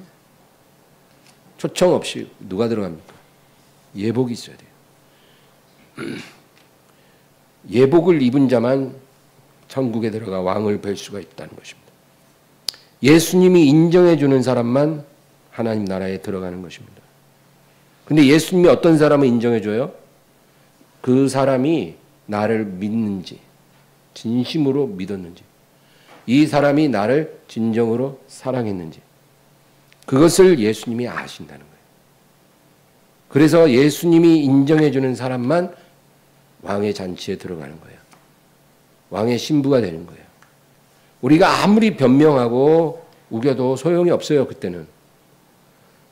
초청 없이 누가 들어갑니까? 예복이 있어야 돼요. 예복을 입은 자만 천국에 들어가 왕을 뵐 수가 있다는 것입니다. 예수님이 인정해 주는 사람만 하나님 나라에 들어가는 것입니다. 근데 예수님이 어떤 사람을 인정해 줘요? 그 사람이 나를 믿는지, 진심으로 믿었는지, 이 사람이 나를 진정으로 사랑했는지, 그것을 예수님이 아신다는 거예요. 그래서 예수님이 인정해 주는 사람만 왕의 잔치에 들어가는 거예요. 왕의 신부가 되는 거예요. 우리가 아무리 변명하고 우겨도 소용이 없어요, 그때는.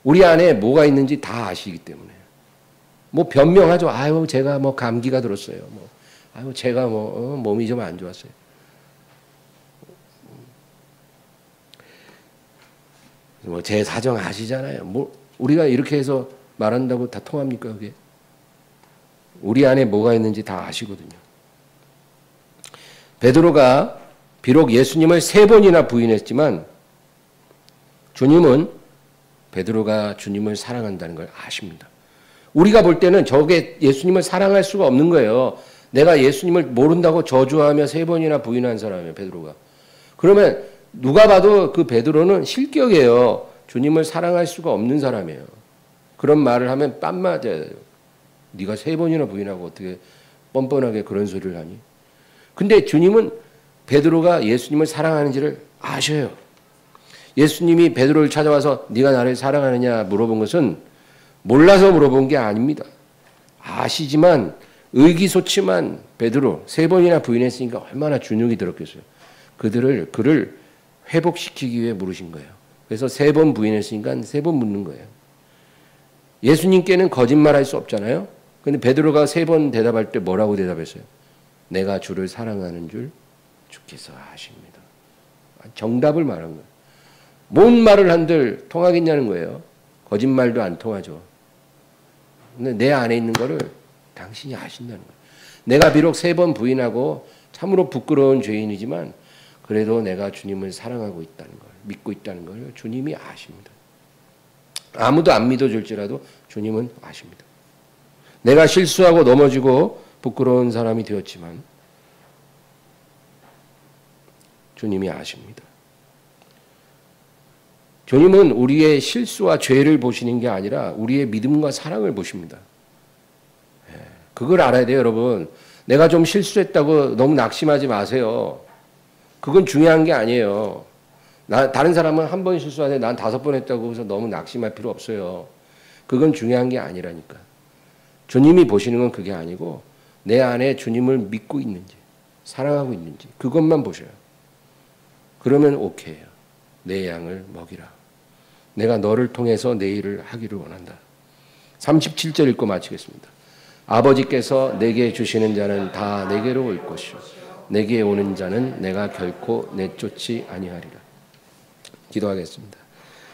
우리 안에 뭐가 있는지 다 아시기 때문에. 뭐 변명하죠. 아유, 제가 뭐 감기가 들었어요. 뭐, 아유, 제가 몸이 좀 안 좋았어요. 뭐 제 사정 아시잖아요. 뭐 우리가 이렇게 해서 말한다고 다 통합니까, 그게? 우리 안에 뭐가 있는지 다 아시거든요. 베드로가 비록 예수님을 3번이나 부인했지만 주님은 베드로가 주님을 사랑한다는 걸 아십니다. 우리가 볼 때는 저게 예수님을 사랑할 수가 없는 거예요. 내가 예수님을 모른다고 저주하며 3번이나 부인한 사람이에요, 베드로가. 그러면 누가 봐도 그 베드로는 실격이에요. 주님을 사랑할 수가 없는 사람이에요. 그런 말을 하면 뺨 맞아요. 네가 3번이나 부인하고 어떻게 뻔뻔하게 그런 소리를 하니? 근데 주님은 베드로가 예수님을 사랑하는지를 아셔요. 예수님이 베드로를 찾아와서 네가 나를 사랑하느냐 물어본 것은 몰라서 물어본 게 아닙니다. 아시지만 의기소침한 베드로 3번이나 부인했으니까 얼마나 주눅이 들었겠어요. 그를 회복시키기 위해 물으신 거예요. 그래서 3번 부인했으니까 3번 묻는 거예요. 예수님께는 거짓말할 수 없잖아요. 근데 베드로가 3번 대답할 때 뭐라고 대답했어요? 내가 주를 사랑하는 줄 주께서 아십니다. 정답을 말한 거예요. 뭔 말을 한들 통하겠냐는 거예요. 거짓말도 안 통하죠. 근데 내 안에 있는 거를 당신이 아신다는 거예요. 내가 비록 3번 부인하고 참으로 부끄러운 죄인이지만 그래도 내가 주님을 사랑하고 있다는 걸, 믿고 있다는 걸 주님이 아십니다. 아무도 안 믿어줄지라도 주님은 아십니다. 내가 실수하고 넘어지고 부끄러운 사람이 되었지만 주님이 아십니다. 주님은 우리의 실수와 죄를 보시는 게 아니라 우리의 믿음과 사랑을 보십니다. 그걸 알아야 돼요, 여러분. 내가 좀 실수했다고 너무 낙심하지 마세요. 그건 중요한 게 아니에요. 다른 사람은 한 번 실수하는데 난 5번 했다고 해서 너무 낙심할 필요 없어요. 그건 중요한 게 아니라니까. 주님이 보시는 건 그게 아니고 내 안에 주님을 믿고 있는지 사랑하고 있는지 그것만 보셔요. 그러면 오케이예요. 내 양을 먹이라. 내가 너를 통해서 내 일을 하기를 원한다. 37절 읽고 마치겠습니다. 아버지께서 내게 주시는 자는 다 내게로 올 것이요 내게 오는 자는 내가 결코 내쫓지 아니하리라. 기도하겠습니다.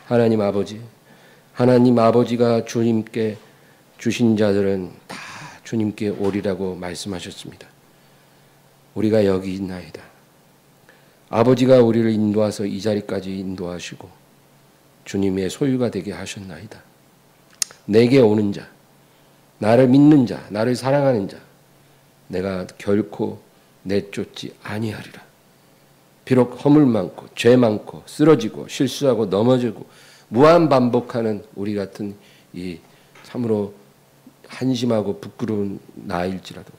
하나님 아버지, 하나님 아버지가 주님께 주신 자들은 다 주님께 오리라고 말씀하셨습니다. 우리가 여기 있나이다. 아버지가 우리를 인도하서 이 자리까지 인도하시고 주님의 소유가 되게 하셨나이다. 내게 오는 자, 나를 믿는 자, 나를 사랑하는 자, 내가 결코 내쫓지 아니하리라. 비록 허물 많고 죄 많고 쓰러지고 실수하고 넘어지고 무한 반복하는 우리 같은 이 참으로 한심하고 부끄러운 나일지라도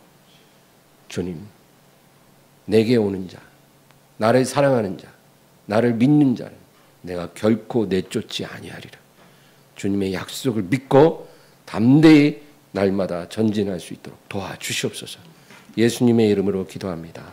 주님, 내게 오는 자, 나를 사랑하는 자, 나를 믿는 자는 내가 결코 내쫓지 아니하리라. 주님의 약속을 믿고 담대히 날마다 전진할 수 있도록 도와주시옵소서. 예수님의 이름으로 기도합니다.